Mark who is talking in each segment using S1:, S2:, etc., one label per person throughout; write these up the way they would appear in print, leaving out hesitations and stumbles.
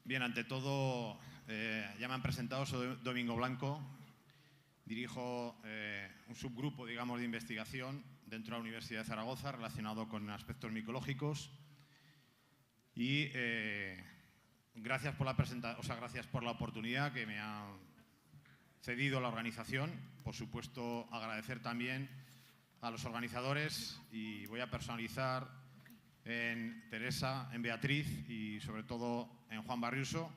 S1: Bien, ante todo, ya me han presentado, soy Domingo Blanco, dirijo un subgrupo, digamos, de investigación dentro de la Universidad de Zaragoza relacionado con aspectos micológicos y gracias por gracias por la oportunidad que me ha cedido la organización. Por supuesto, agradecer también a los organizadores y voy a personalizar en Teresa, en Beatriz y sobre todo en Juan Barriuso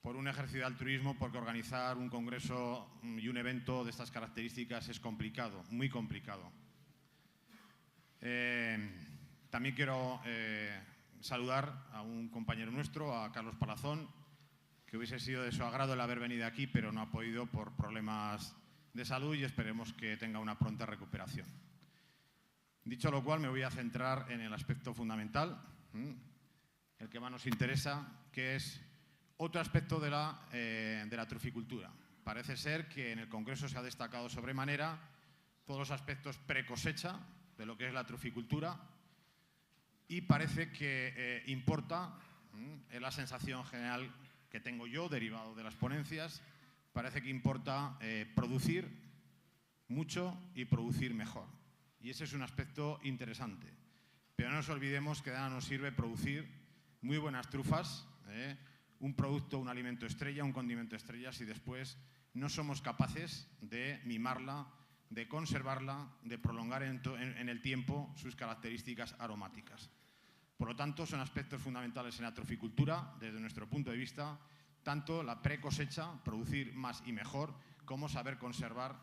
S1: por un ejercicio de altruismo, porque organizar un congreso y un evento de estas características es complicado, muy complicado. También quiero saludar a un compañero nuestro, a Carlos Palazón, que hubiese sido de su agrado el haber venido aquí, pero no ha podido por problemas de salud y esperemos que tenga una pronta recuperación. Dicho lo cual, me voy a centrar en el aspecto fundamental, el que más nos interesa, que es otro aspecto de la truficultura. Parece ser que en el Congreso se ha destacado sobremanera todos los aspectos pre-cosecha de lo que es la truficultura y parece que importa, es la sensación general que tengo yo, derivado de las ponencias, parece que importa producir mucho y producir mejor. Y ese es un aspecto interesante. Pero no nos olvidemos que de nada nos sirve producir muy buenas trufas, un producto, un alimento estrella, un condimento estrella, si después no somos capaces de mimarla, de conservarla, de prolongar en el tiempo sus características aromáticas. Por lo tanto, son aspectos fundamentales en la truficultura, desde nuestro punto de vista, tanto la pre-cosecha, producir más y mejor, como saber conservar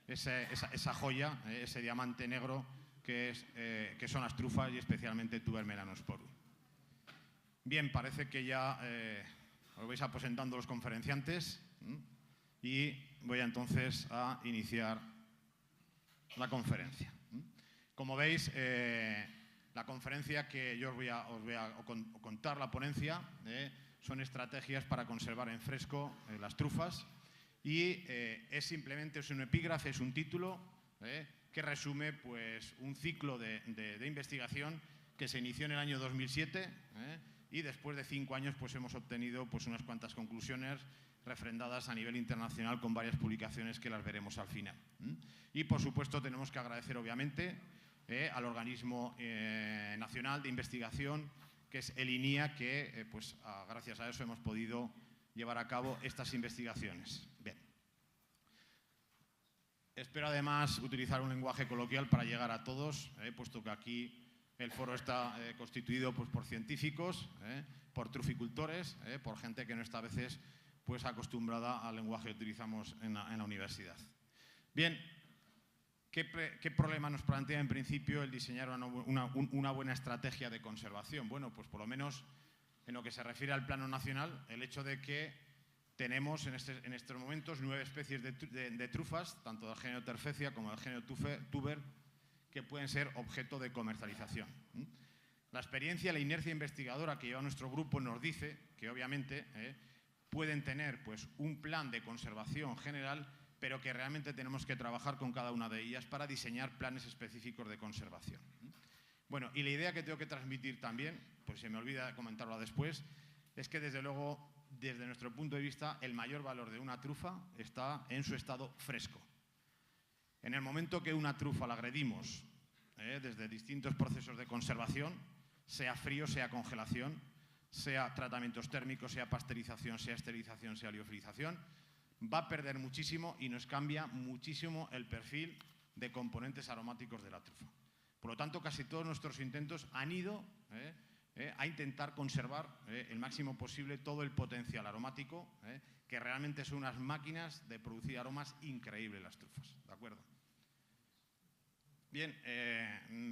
S1: esa joya, ese diamante negro que son las trufas y especialmente Tuber melanosporum. Bien, parece que ya os vais aposentando los conferenciantes y voy entonces a iniciar la conferencia. Como veis, la conferencia que yo os voy a contar, la ponencia, son estrategias para conservar en fresco las trufas y es simplemente un epígrafe, es un título que resume pues, un ciclo de investigación que se inició en el año 2007 y después de 5 años pues, hemos obtenido pues, unas cuantas conclusiones refrendadas a nivel internacional con varias publicaciones que las veremos al final. Y por supuesto tenemos que agradecer obviamente al organismo nacional de investigación que es el INIA, que pues, gracias a eso hemos podido llevar a cabo estas investigaciones. Bien. Espero además utilizar un lenguaje coloquial para llegar a todos, puesto que aquí el foro está constituido pues, por científicos, por truficultores, por gente que no está a veces pues, acostumbrada al lenguaje que utilizamos en la universidad. Bien, ¿qué problema nos plantea en principio el diseñar una buena estrategia de conservación? Bueno, pues por lo menos en lo que se refiere al plano nacional, el hecho de que tenemos en estos momentos 9 especies de trufas, tanto del género Terfecia como del género Tuber, que pueden ser objeto de comercialización. La experiencia, la inercia investigadora que lleva nuestro grupo nos dice que obviamente pueden tener pues, un plan de conservación general, pero que realmente tenemos que trabajar con cada una de ellas para diseñar planes específicos de conservación. Bueno, y la idea que tengo que transmitir también, pues se me olvida comentarlo después, es que desde luego, desde nuestro punto de vista, el mayor valor de una trufa está en su estado fresco. En el momento que una trufa la agredimos desde distintos procesos de conservación, sea frío, sea congelación, sea tratamientos térmicos, sea pasteurización, sea esterilización, sea liofilización, va a perder muchísimo y nos cambia muchísimo el perfil de componentes aromáticos de la trufa. Por lo tanto, casi todos nuestros intentos han ido a intentar conservar el máximo posible todo el potencial aromático, que realmente son unas máquinas de producir aromas increíbles las trufas, ¿de acuerdo? Bien,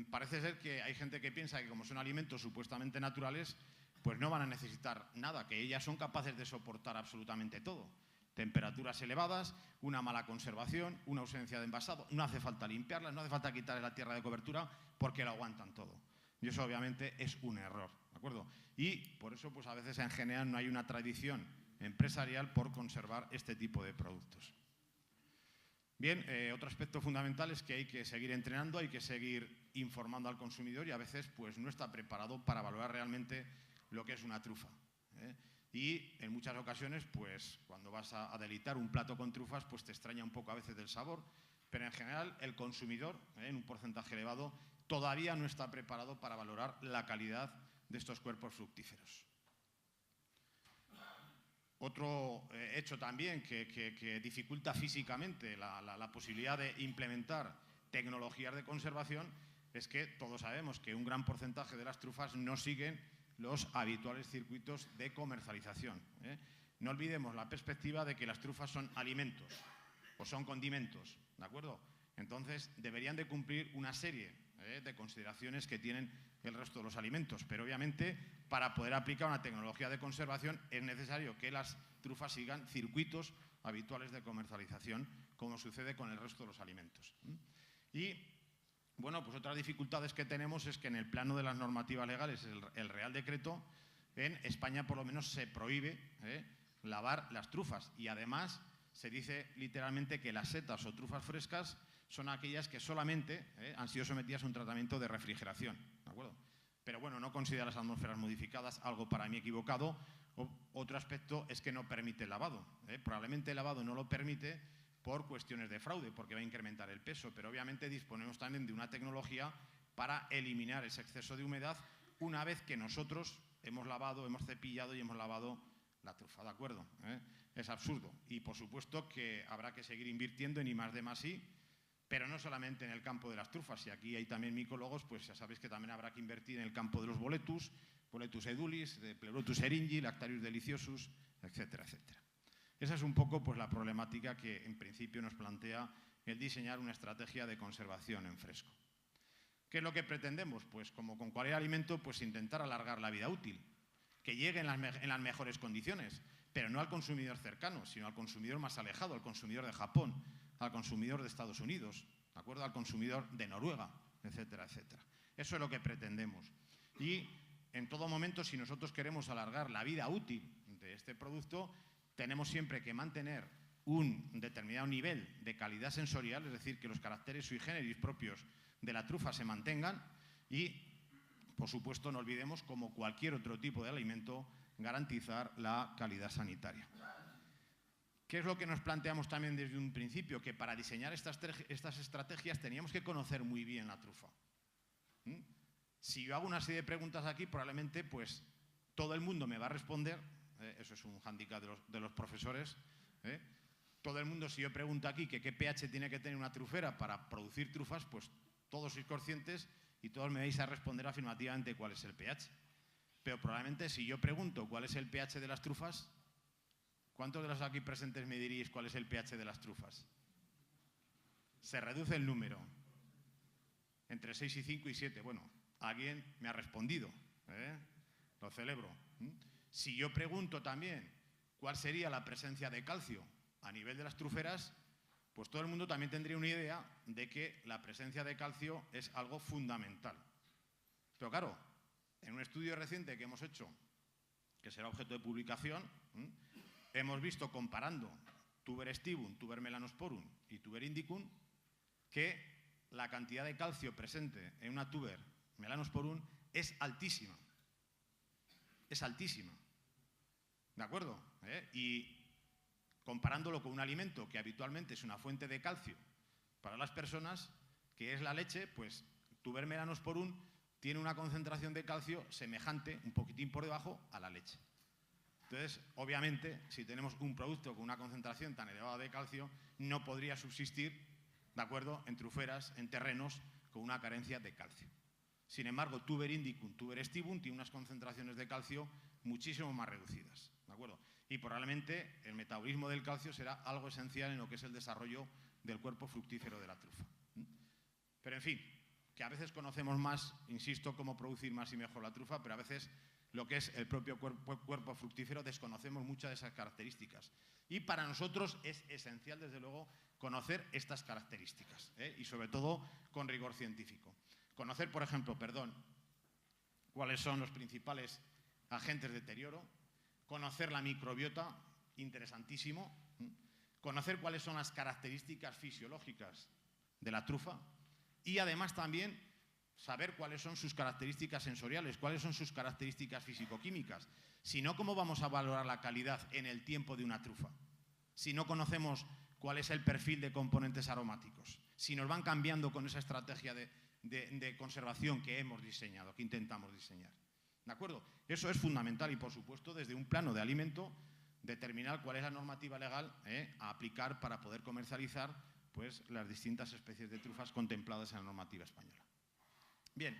S1: parece ser que hay gente que piensa que como son alimentos supuestamente naturales, pues no van a necesitar nada, que ellas son capaces de soportar absolutamente todo. Temperaturas elevadas, una mala conservación, una ausencia de envasado, no hace falta limpiarlas, no hace falta quitarle la tierra de cobertura porque lo aguantan todo. Y eso obviamente es un error, ¿de acuerdo? Y por eso pues a veces en general no hay una tradición empresarial por conservar este tipo de productos. Bien, otro aspecto fundamental es que hay que seguir entrenando, hay que seguir informando al consumidor y a veces pues no está preparado para valorar realmente lo que es una trufa. Y en muchas ocasiones, pues cuando vas a deleitar un plato con trufas, pues te extraña un poco a veces del sabor, pero en general el consumidor, en un porcentaje elevado, todavía no está preparado para valorar la calidad de estos cuerpos fructíferos. Otro hecho también que dificulta físicamente la posibilidad de implementar tecnologías de conservación es que todos sabemos que un gran porcentaje de las trufas no siguen los habituales circuitos de comercialización. No olvidemos la perspectiva de que las trufas son alimentos o son condimentos, ¿de acuerdo? Entonces deberían de cumplir una serie de consideraciones que tienen el resto de los alimentos, pero obviamente para poder aplicar una tecnología de conservación es necesario que las trufas sigan circuitos habituales de comercialización, como sucede con el resto de los alimentos. Y bueno, pues otras dificultades que tenemos es que en el plano de las normativas legales, el Real Decreto, en España por lo menos se prohíbe lavar las trufas y además se dice literalmente que las setas o trufas frescas son aquellas que solamente han sido sometidas a un tratamiento de refrigeración, ¿de acuerdo? Pero bueno, no considera las atmósferas modificadas, algo para mí equivocado. Otro aspecto es que no permite el lavado. Probablemente el lavado no lo permite por cuestiones de fraude, porque va a incrementar el peso, pero obviamente disponemos también de una tecnología para eliminar ese exceso de humedad una vez que nosotros hemos lavado, hemos cepillado y hemos lavado la trufa, ¿de acuerdo? Es absurdo. Y por supuesto que habrá que seguir invirtiendo en I+D+I, pero no solamente en el campo de las trufas. Y aquí hay también micólogos, pues ya sabéis que también habrá que invertir en el campo de los boletus, Boletus edulis, de Pleurotus eringi, Lactarius deliciosus, etcétera, etcétera. Esa es un poco pues, la problemática que en principio nos plantea el diseñar una estrategia de conservación en fresco. ¿Qué es lo que pretendemos? Pues como con cualquier alimento, pues intentar alargar la vida útil, que llegue en las mejores condiciones, pero no al consumidor cercano, sino al consumidor más alejado, al consumidor de Japón, al consumidor de Estados Unidos, ¿de acuerdo? Al consumidor de Noruega, etcétera, etcétera. Eso es lo que pretendemos. Y en todo momento, si nosotros queremos alargar la vida útil de este producto, tenemos siempre que mantener un determinado nivel de calidad sensorial, es decir, que los caracteres sui generis propios de la trufa se mantengan y, por supuesto, no olvidemos, como cualquier otro tipo de alimento, garantizar la calidad sanitaria. ¿Qué es lo que nos planteamos también desde un principio? Que para diseñar estas estrategias teníamos que conocer muy bien la trufa. Si yo hago una serie de preguntas aquí, probablemente pues, todo el mundo me va a responder, eso es un hándicap de los profesores, todo el mundo, si yo pregunto aquí que qué pH tiene que tener una trufera para producir trufas, pues todos sois conscientes y todos me vais a responder afirmativamente cuál es el pH. Pero probablemente si yo pregunto cuál es el pH de las trufas, ¿cuántos de los aquí presentes me diríais cuál es el pH de las trufas? Se reduce el número. Entre 6 y 5 y 7. Bueno, alguien me ha respondido. Lo celebro. Si yo pregunto también cuál sería la presencia de calcio a nivel de las truferas, pues todo el mundo también tendría una idea de que la presencia de calcio es algo fundamental. Pero claro, en un estudio reciente que hemos hecho, que será objeto de publicación, hemos visto comparando Tuber stivum, Tuber melanosporum y Tuber indicum que la cantidad de calcio presente en una Tuber melanosporum es altísima. Es altísima. ¿De acuerdo? Y comparándolo con un alimento que habitualmente es una fuente de calcio para las personas, que es la leche, pues Tuber melanosporum tiene una concentración de calcio semejante, un poquitín por debajo, a la leche. Entonces, obviamente, si tenemos un producto con una concentración tan elevada de calcio, no podría subsistir, ¿de acuerdo?, en truferas, en terrenos con una carencia de calcio. Sin embargo, Tuber indicum, Tuber stivum tiene unas concentraciones de calcio muchísimo más reducidas, ¿de acuerdo? Y probablemente el metabolismo del calcio será algo esencial en lo que es el desarrollo del cuerpo fructífero de la trufa. Pero, en fin, que a veces conocemos más, insisto, cómo producir más y mejor la trufa, pero a veces lo que es el propio cuerpo fructífero desconocemos muchas de esas características. Y para nosotros es esencial, desde luego, conocer estas características, y sobre todo con rigor científico. Conocer, por ejemplo, cuáles son los principales agentes de deterioro, conocer la microbiota, interesantísimo, conocer cuáles son las características fisiológicas de la trufa y además también saber cuáles son sus características sensoriales, cuáles son sus características físico-químicas. Si no, ¿cómo vamos a valorar la calidad en el tiempo de una trufa? Si no conocemos cuál es el perfil de componentes aromáticos, si nos van cambiando con esa estrategia de conservación que hemos diseñado, que intentamos diseñar. ¿De acuerdo? Eso es fundamental y, por supuesto, desde un plano de alimento, determinar cuál es la normativa legal a aplicar para poder comercializar pues, las distintas especies de trufas contempladas en la normativa española. Bien,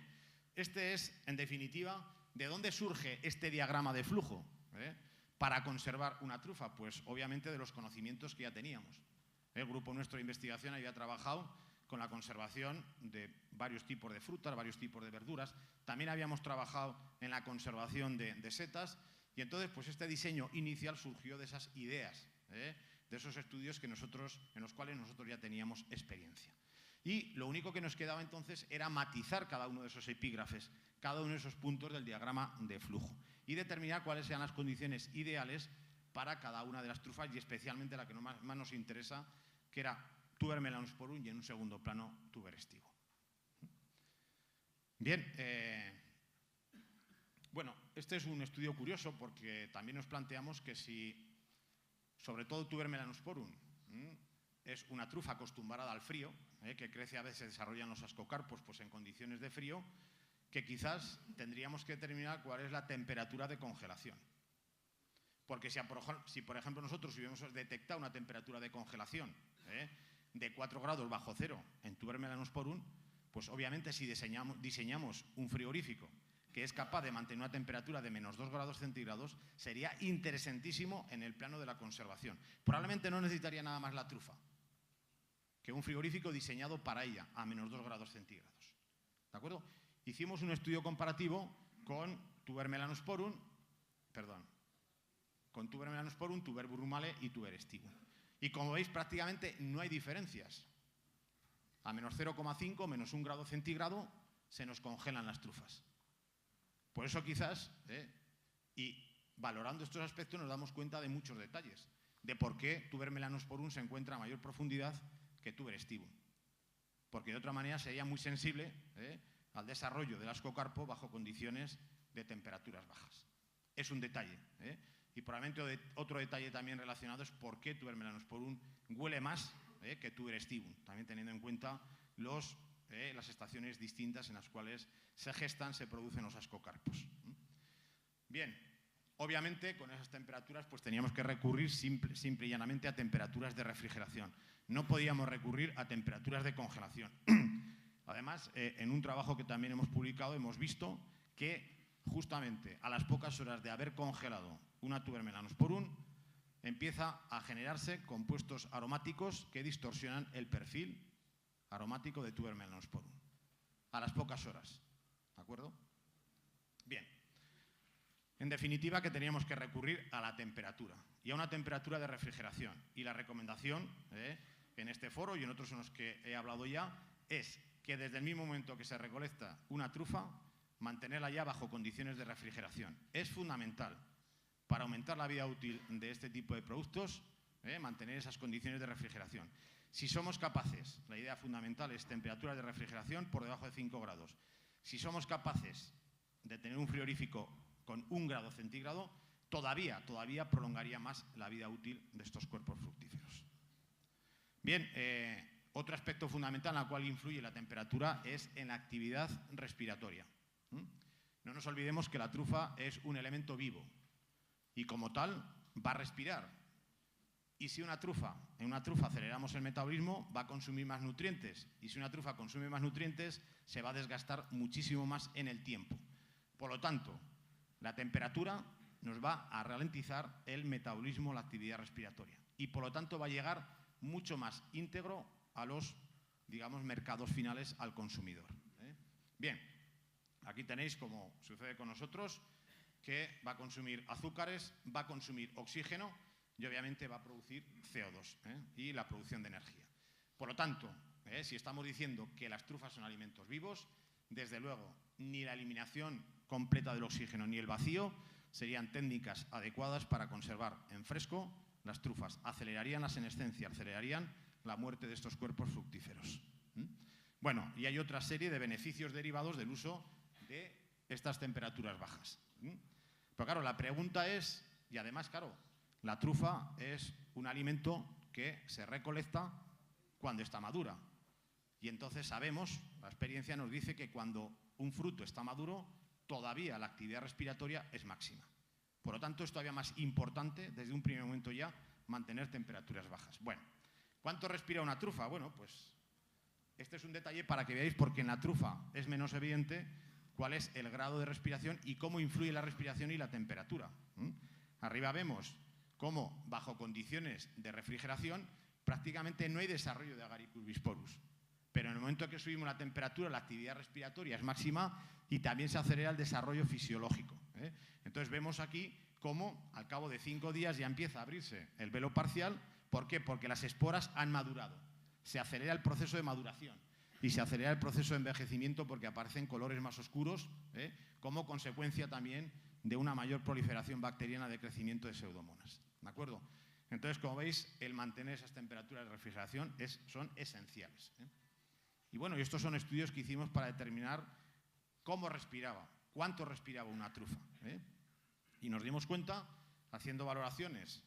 S1: este es, en definitiva, ¿de dónde surge este diagrama de flujo para conservar una trufa? Pues, obviamente, de los conocimientos que ya teníamos. El grupo nuestro de investigación había trabajado con la conservación de varios tipos de frutas, varios tipos de verduras. También habíamos trabajado en la conservación de setas y entonces pues este diseño inicial surgió de esas ideas, de esos estudios en los cuales nosotros ya teníamos experiencia. Y lo único que nos quedaba entonces era matizar cada uno de esos epígrafes, cada uno de esos puntos del diagrama de flujo y determinar cuáles eran las condiciones ideales para cada una de las trufas y especialmente la que más nos interesa, que era Tuber melanosporum y en un segundo plano Tuber estivo. Bien, bueno, este es un estudio curioso porque también nos planteamos que si, sobre todo Tuber melanosporum, es una trufa acostumbrada al frío, que crece a veces, se desarrollan los ascocarpos pues en condiciones de frío, que quizás tendríamos que determinar cuál es la temperatura de congelación. Porque si por ejemplo nosotros hubiéramos detectado una temperatura de congelación de 4 grados bajo cero en Tuber melanosporum, pues obviamente si diseñamos un frigorífico que es capaz de mantener una temperatura de menos 2 grados centígrados, sería interesantísimo en el plano de la conservación. Probablemente no necesitaría nada más la trufa que un frigorífico diseñado para ella a menos 2 grados centígrados. ¿De acuerdo? Hicimos un estudio comparativo con Tuber melanosporum, Tuber burrumale y Tuber estivo. Y como veis, prácticamente no hay diferencias. A menos 0,5, menos 1 grado centígrado, se nos congelan las trufas. Por eso quizás, y valorando estos aspectos, nos damos cuenta de muchos detalles, de por qué Tuber melanosporum se encuentra a mayor profundidad que Tuber estivo. Porque de otra manera sería muy sensible al desarrollo del ascocarpo bajo condiciones de temperaturas bajas. Es un detalle. Y probablemente otro detalle también relacionado es por qué Tuber melanosporum huele más que Tuber estivo, también teniendo en cuenta las estaciones distintas en las cuales se gestan, se producen los ascocarpos. Bien, obviamente con esas temperaturas pues teníamos que recurrir simple y llanamente a temperaturas de refrigeración. No podíamos recurrir a temperaturas de congelación. Además, en un trabajo que también hemos publicado hemos visto que justamente a las pocas horas de haber congelado una Tuber melanosporum empieza a generarse compuestos aromáticos que distorsionan el perfil aromático de Tuber melanosporum. A las pocas horas. ¿De acuerdo? Bien. En definitiva, que teníamos que recurrir a la temperatura y a una temperatura de refrigeración. Y la recomendación en este foro y en otros en los que he hablado ya es que desde el mismo momento que se recolecta una trufa, mantenerla ya bajo condiciones de refrigeración. Es fundamental para aumentar la vida útil de este tipo de productos, mantener esas condiciones de refrigeración. Si somos capaces, la idea fundamental es temperaturas de refrigeración por debajo de 5 grados. Si somos capaces de tener un frigorífico con 1 grado centígrado, todavía prolongaría más la vida útil de estos cuerpos fructíferos. Bien, otro aspecto fundamental en el cual influye la temperatura es en la actividad respiratoria. No nos olvidemos que la trufa es un elemento vivo y como tal va a respirar. Y si en una trufa aceleramos el metabolismo, va a consumir más nutrientes. Y si una trufa consume más nutrientes, se va a desgastar muchísimo más en el tiempo. Por lo tanto, la temperatura nos va a ralentizar el metabolismo, la actividad respiratoria. Y por lo tanto va a llegar mucho más íntegro a los, digamos, mercados finales al consumidor. Bien, aquí tenéis, como sucede con nosotros, que va a consumir azúcares, va a consumir oxígeno y obviamente va a producir CO2 y la producción de energía. Por lo tanto, si estamos diciendo que las trufas son alimentos vivos, desde luego ni la eliminación completa del oxígeno ni el vacío serían técnicas adecuadas para conservar en fresco las trufas. Acelerarían la senescencia, acelerarían la muerte de estos cuerpos fructíferos. Bueno, y hay otra serie de beneficios derivados del uso de estas temperaturas bajas. Pero claro, la pregunta es, y además, claro, la trufa es un alimento que se recolecta cuando está madura. Y entonces sabemos, la experiencia nos dice que cuando un fruto está maduro, todavía la actividad respiratoria es máxima. Por lo tanto, es todavía más importante, desde un primer momento ya, mantener temperaturas bajas. Bueno, ¿cuánto respira una trufa? Bueno, pues este es un detalle para que veáis, porque en la trufa es menos evidente cuál es el grado de respiración y cómo influye la respiración y la temperatura. Arriba vemos cómo, bajo condiciones de refrigeración, prácticamente no hay desarrollo de Agaricus bisporus. Pero en el momento que subimos la temperatura, la actividad respiratoria es máxima y también se acelera el desarrollo fisiológico. Entonces vemos aquí cómo al cabo de 5 días ya empieza a abrirse el velo parcial. ¿Por qué? Porque las esporas han madurado. Se acelera el proceso de maduración y se acelera el proceso de envejecimiento porque aparecen colores más oscuros, como consecuencia también de una mayor proliferación bacteriana de crecimiento de pseudomonas. ¿De acuerdo? Entonces, como veis, el mantener esas temperaturas de refrigeración son esenciales. Y bueno, estos son estudios que hicimos para determinar cómo respiraba, cuánto respiraba una trufa. Y nos dimos cuenta, haciendo valoraciones,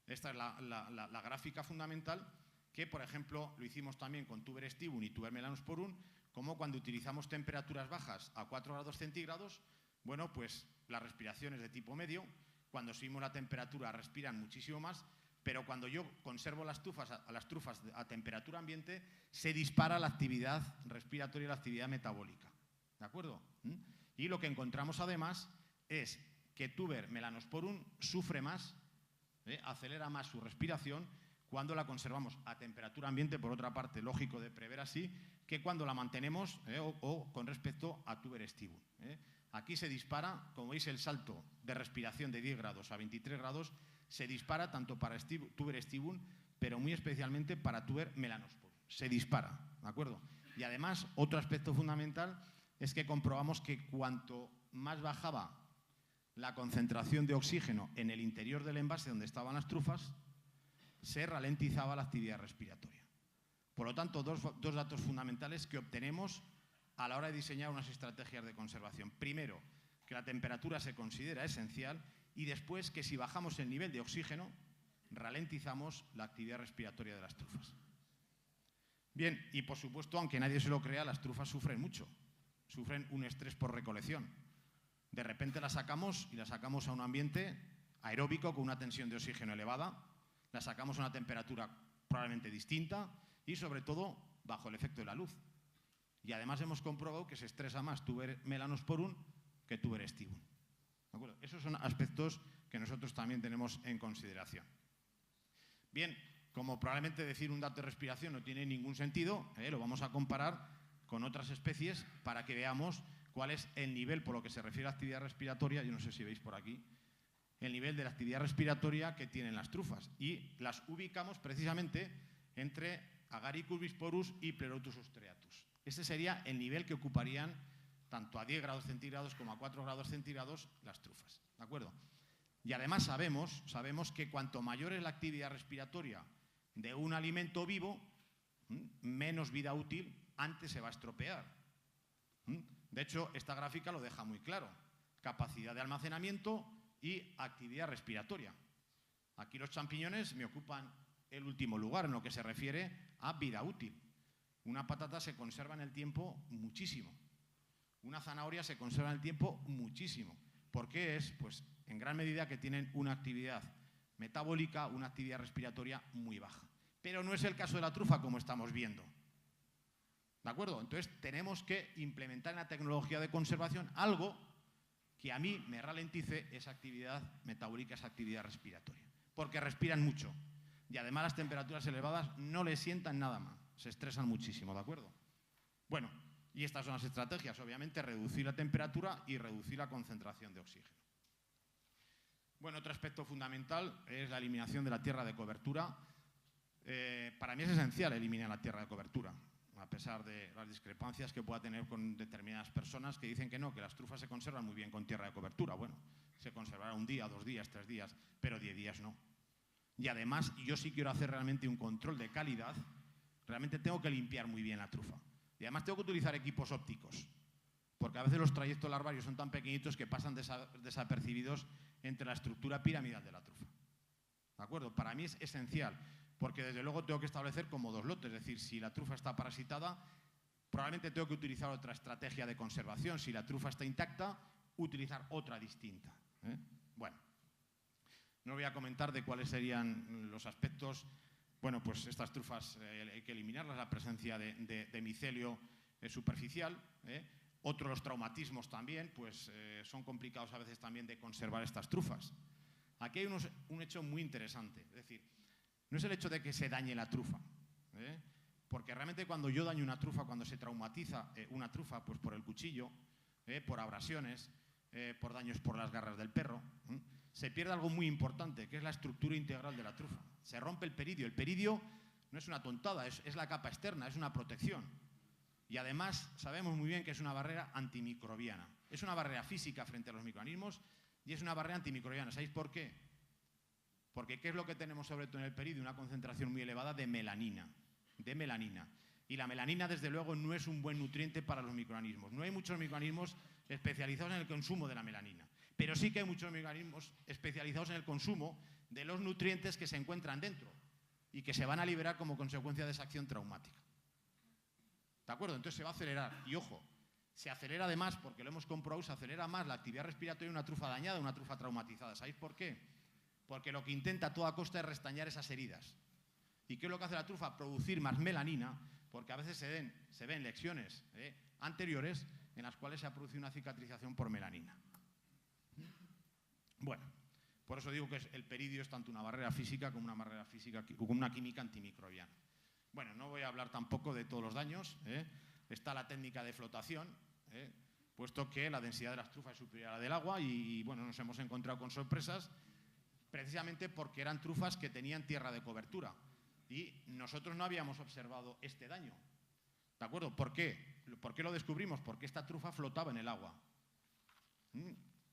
S1: esta es la gráfica fundamental, que por ejemplo lo hicimos también con Tuber stivum y Tuber melanosporum, como cuando utilizamos temperaturas bajas a 4 grados centígrados, bueno, pues las respiraciones de tipo medio, cuando subimos la temperatura respiran muchísimo más, pero cuando yo conservo las trufas a temperatura ambiente, se dispara la actividad respiratoria y la actividad metabólica. ¿De acuerdo? Y lo que encontramos además es que Tuber melanosporum sufre más, acelera más su respiración cuando la conservamos a temperatura ambiente, por otra parte, lógico de prever así, que cuando la mantenemos o con respecto a Tuber stivum. Aquí se dispara, como veis, el salto de respiración de 10 grados a 23 grados, se dispara tanto para Tuber stivum, pero muy especialmente para Tuber melanosporum. Se dispara, ¿de acuerdo? Y además, otro aspecto fundamental es que comprobamos que cuanto más bajaba la concentración de oxígeno en el interior del envase donde estaban las trufas, se ralentizaba la actividad respiratoria. Por lo tanto, dos datos fundamentales que obtenemos a la hora de diseñar unas estrategias de conservación. Primero, que la temperatura se considera esencial, y después que si bajamos el nivel de oxígeno, ralentizamos la actividad respiratoria de las trufas. Bien, y por supuesto, aunque nadie se lo crea, las trufas sufren mucho. Sufren un estrés por recolección. De repente las sacamos y las sacamos a un ambiente aeróbico con una tensión de oxígeno elevada, las sacamos a una temperatura probablemente distinta y sobre todo bajo el efecto de la luz. Y además hemos comprobado que se estresa más Tuber melanosporum que Tuber stivum. ¿De acuerdo? Esos son aspectos que nosotros también tenemos en consideración. Bien, como probablemente decir un dato de respiración no tiene ningún sentido, lo vamos a comparar con otras especies para que veamos cuál es el nivel, por lo que se refiere a actividad respiratoria, yo no sé si veis por aquí, el nivel de la actividad respiratoria que tienen las trufas. Y las ubicamos precisamente entre Agaricus bisporus y Pleurotus striatus. Este sería el nivel que ocuparían tanto a 10 grados centígrados como a 4 grados centígrados las trufas. ¿De acuerdo? Y además sabemos que cuanto mayor es la actividad respiratoria de un alimento vivo, menos vida útil antes se va a estropear. De hecho, esta gráfica lo deja muy claro. Capacidad de almacenamiento y actividad respiratoria. Aquí los champiñones me ocupan el último lugar en lo que se refiere a vida útil. Una patata se conserva en el tiempo muchísimo. Una zanahoria se conserva en el tiempo muchísimo. ¿Por qué es? Pues en gran medida que tienen una actividad metabólica, una actividad respiratoria muy baja. Pero no es el caso de la trufa, como estamos viendo. ¿De acuerdo? Entonces tenemos que implementar en la tecnología de conservación algo que a mí me ralentice esa actividad metabólica, esa actividad respiratoria. Porque respiran mucho. Y además las temperaturas elevadas no les sientan nada mal. Se estresan muchísimo, ¿de acuerdo? Bueno, y estas son las estrategias. Obviamente, reducir la temperatura y reducir la concentración de oxígeno. Bueno, otro aspecto fundamental es la eliminación de la tierra de cobertura. Para mí es esencial eliminar la tierra de cobertura, a pesar de las discrepancias que pueda tener con determinadas personas que dicen que no, que las trufas se conservan muy bien con tierra de cobertura. Bueno, se conservará 1 día, 2 días, 3 días, pero 10 días no. Y además, yo sí quiero hacer realmente un control de calidad, realmente tengo que limpiar muy bien la trufa. Y además tengo que utilizar equipos ópticos, porque a veces los trayectos larvarios son tan pequeñitos que pasan desapercibidos entre la estructura piramidal de la trufa. ¿De acuerdo? Para mí es esencial, porque desde luego tengo que establecer como dos lotes, es decir, si la trufa está parasitada, probablemente tengo que utilizar otra estrategia de conservación. Si la trufa está intacta, utilizar otra distinta. Bueno, no voy a comentar de cuáles serían los aspectos. Bueno, pues estas trufas hay que eliminarlas, la presencia de micelio superficial. Otros, los traumatismos también, pues son complicados a veces también de conservar estas trufas. Aquí hay un hecho muy interesante, es decir, no es el hecho de que se dañe la trufa, porque realmente cuando yo daño una trufa, cuando se traumatiza una trufa, pues por el cuchillo, por abrasiones, por daños por las garras del perro, se pierde algo muy importante, que es la estructura integral de la trufa. Se rompe el peridio. El peridio no es una tontada, es la capa externa, es una protección. Y además sabemos muy bien que es una barrera antimicrobiana. Es una barrera física frente a los microorganismos y es una barrera antimicrobiana. ¿Sabéis por qué? Porque ¿qué es lo que tenemos sobre todo en el peridio? Una concentración muy elevada de melanina. Y la melanina, desde luego, no es un buen nutriente para los microorganismos. No hay muchos microorganismos especializados en el consumo de la melanina. Pero sí que hay muchos microorganismos especializados en el consumo de los nutrientes que se encuentran dentro y que se van a liberar como consecuencia de esa acción traumática. ¿De acuerdo? Entonces se va a acelerar. Y ojo, se acelera además, porque lo hemos comprobado, se acelera más la actividad respiratoria de una trufa dañada, una trufa traumatizada. ¿Sabéis por qué? Porque lo que intenta a toda costa es restañar esas heridas. ¿Y qué es lo que hace la trufa? Producir más melanina, porque a veces se ven lesiones anteriores en las cuales se ha producido una cicatrización por melanina. Bueno, por eso digo que el peridio es tanto una barrera física como una química antimicrobiana. Bueno, no voy a hablar tampoco de todos los daños. Está la técnica de flotación, puesto que la densidad de las trufas es superior a la del agua y bueno, nos hemos encontrado con sorpresas precisamente porque eran trufas que tenían tierra de cobertura y nosotros no habíamos observado este daño. ¿De acuerdo? ¿Por qué? ¿Por qué lo descubrimos? Porque esta trufa flotaba en el agua.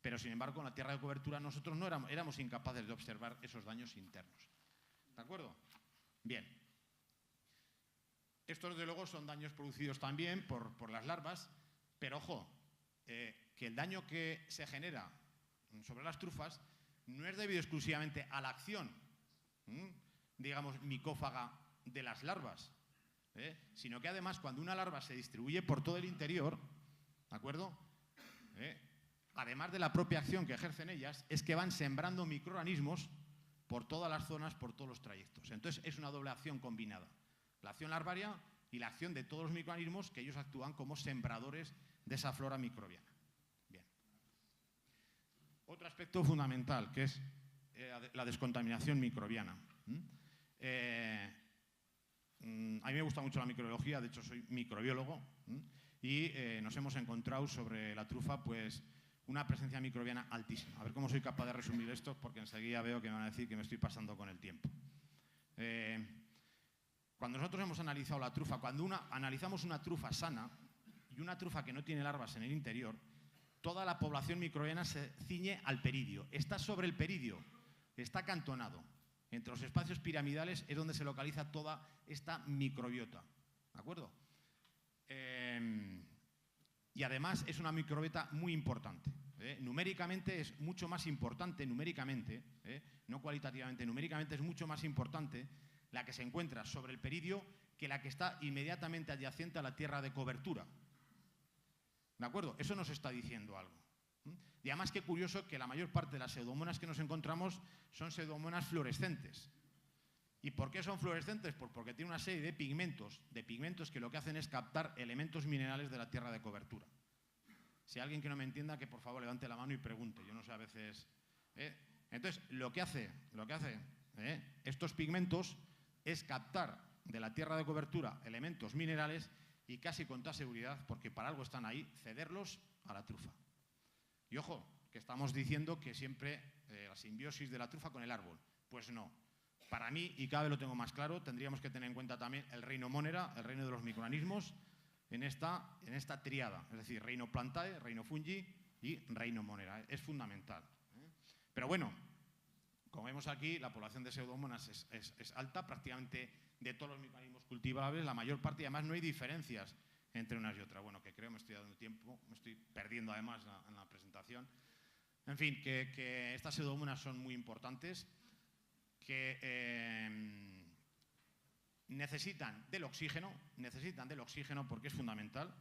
S1: Pero, sin embargo, en la tierra de cobertura nosotros no éramos incapaces de observar esos daños internos. ¿De acuerdo? Bien. Estos, desde luego, son daños producidos también por las larvas, pero, ojo, que el daño que se genera sobre las trufas no es debido exclusivamente a la acción, digamos, micófaga de las larvas, sino que además cuando una larva se distribuye por todo el interior, ¿de acuerdo?, además de la propia acción que ejercen ellas, es que van sembrando microorganismos por todas las zonas, por todos los trayectos. Entonces es una doble acción combinada, la acción larvaria y la acción de todos los microorganismos que ellos actúan como sembradores de esa flora microbiana. Bien. Otro aspecto fundamental, que es la descontaminación microbiana. A mí me gusta mucho la microbiología, de hecho soy microbiólogo, y nos hemos encontrado sobre la trufa pues una presencia microbiana altísima. A ver cómo soy capaz de resumir esto, porque enseguida veo que me van a decir que me estoy pasando con el tiempo. Cuando nosotros hemos analizado la trufa, cuando analizamos una trufa sana y una trufa que no tiene larvas en el interior, toda la población microbiana se ciñe al peridio. Está sobre el peridio, está acantonado. Entre los espacios piramidales es donde se localiza toda esta microbiota. ¿De acuerdo? Y además es una microbiota muy importante. Numéricamente es mucho más importante, no cualitativamente, numéricamente es mucho más importante la que se encuentra sobre el peridio que la que está inmediatamente adyacente a la tierra de cobertura. ¿De acuerdo? Eso nos está diciendo algo. Y además, qué curioso que la mayor parte de las pseudomonas que nos encontramos son pseudomonas fluorescentes. ¿Y por qué son fluorescentes? Pues porque tienen una serie de pigmentos que lo que hacen es captar elementos minerales de la tierra de cobertura. Si hay alguien que no me entienda, que por favor levante la mano y pregunte. Yo no sé a veces... Entonces, lo que hace estos pigmentos es captar de la tierra de cobertura elementos minerales y casi con toda seguridad, porque para algo están ahí, cederlos a la trufa. Y ojo, que estamos diciendo que siempre la simbiosis de la trufa con el árbol. Pues no. Para mí, y cada vez lo tengo más claro, tendríamos que tener en cuenta también el reino Monera, el reino de los microorganismos, en esta tríada. Es decir, reino Plantae, reino Fungi y reino Monera. Es fundamental. Pero bueno, como vemos aquí, la población de pseudomonas es alta, prácticamente de todos los microorganismos cultivables, la mayor parte, y además no hay diferencias entre unas y otras. Bueno, que creo me estoy dando tiempo, me estoy perdiendo además en la presentación. En fin, que estas pseudomonas son muy importantes, que necesitan del oxígeno porque es fundamental.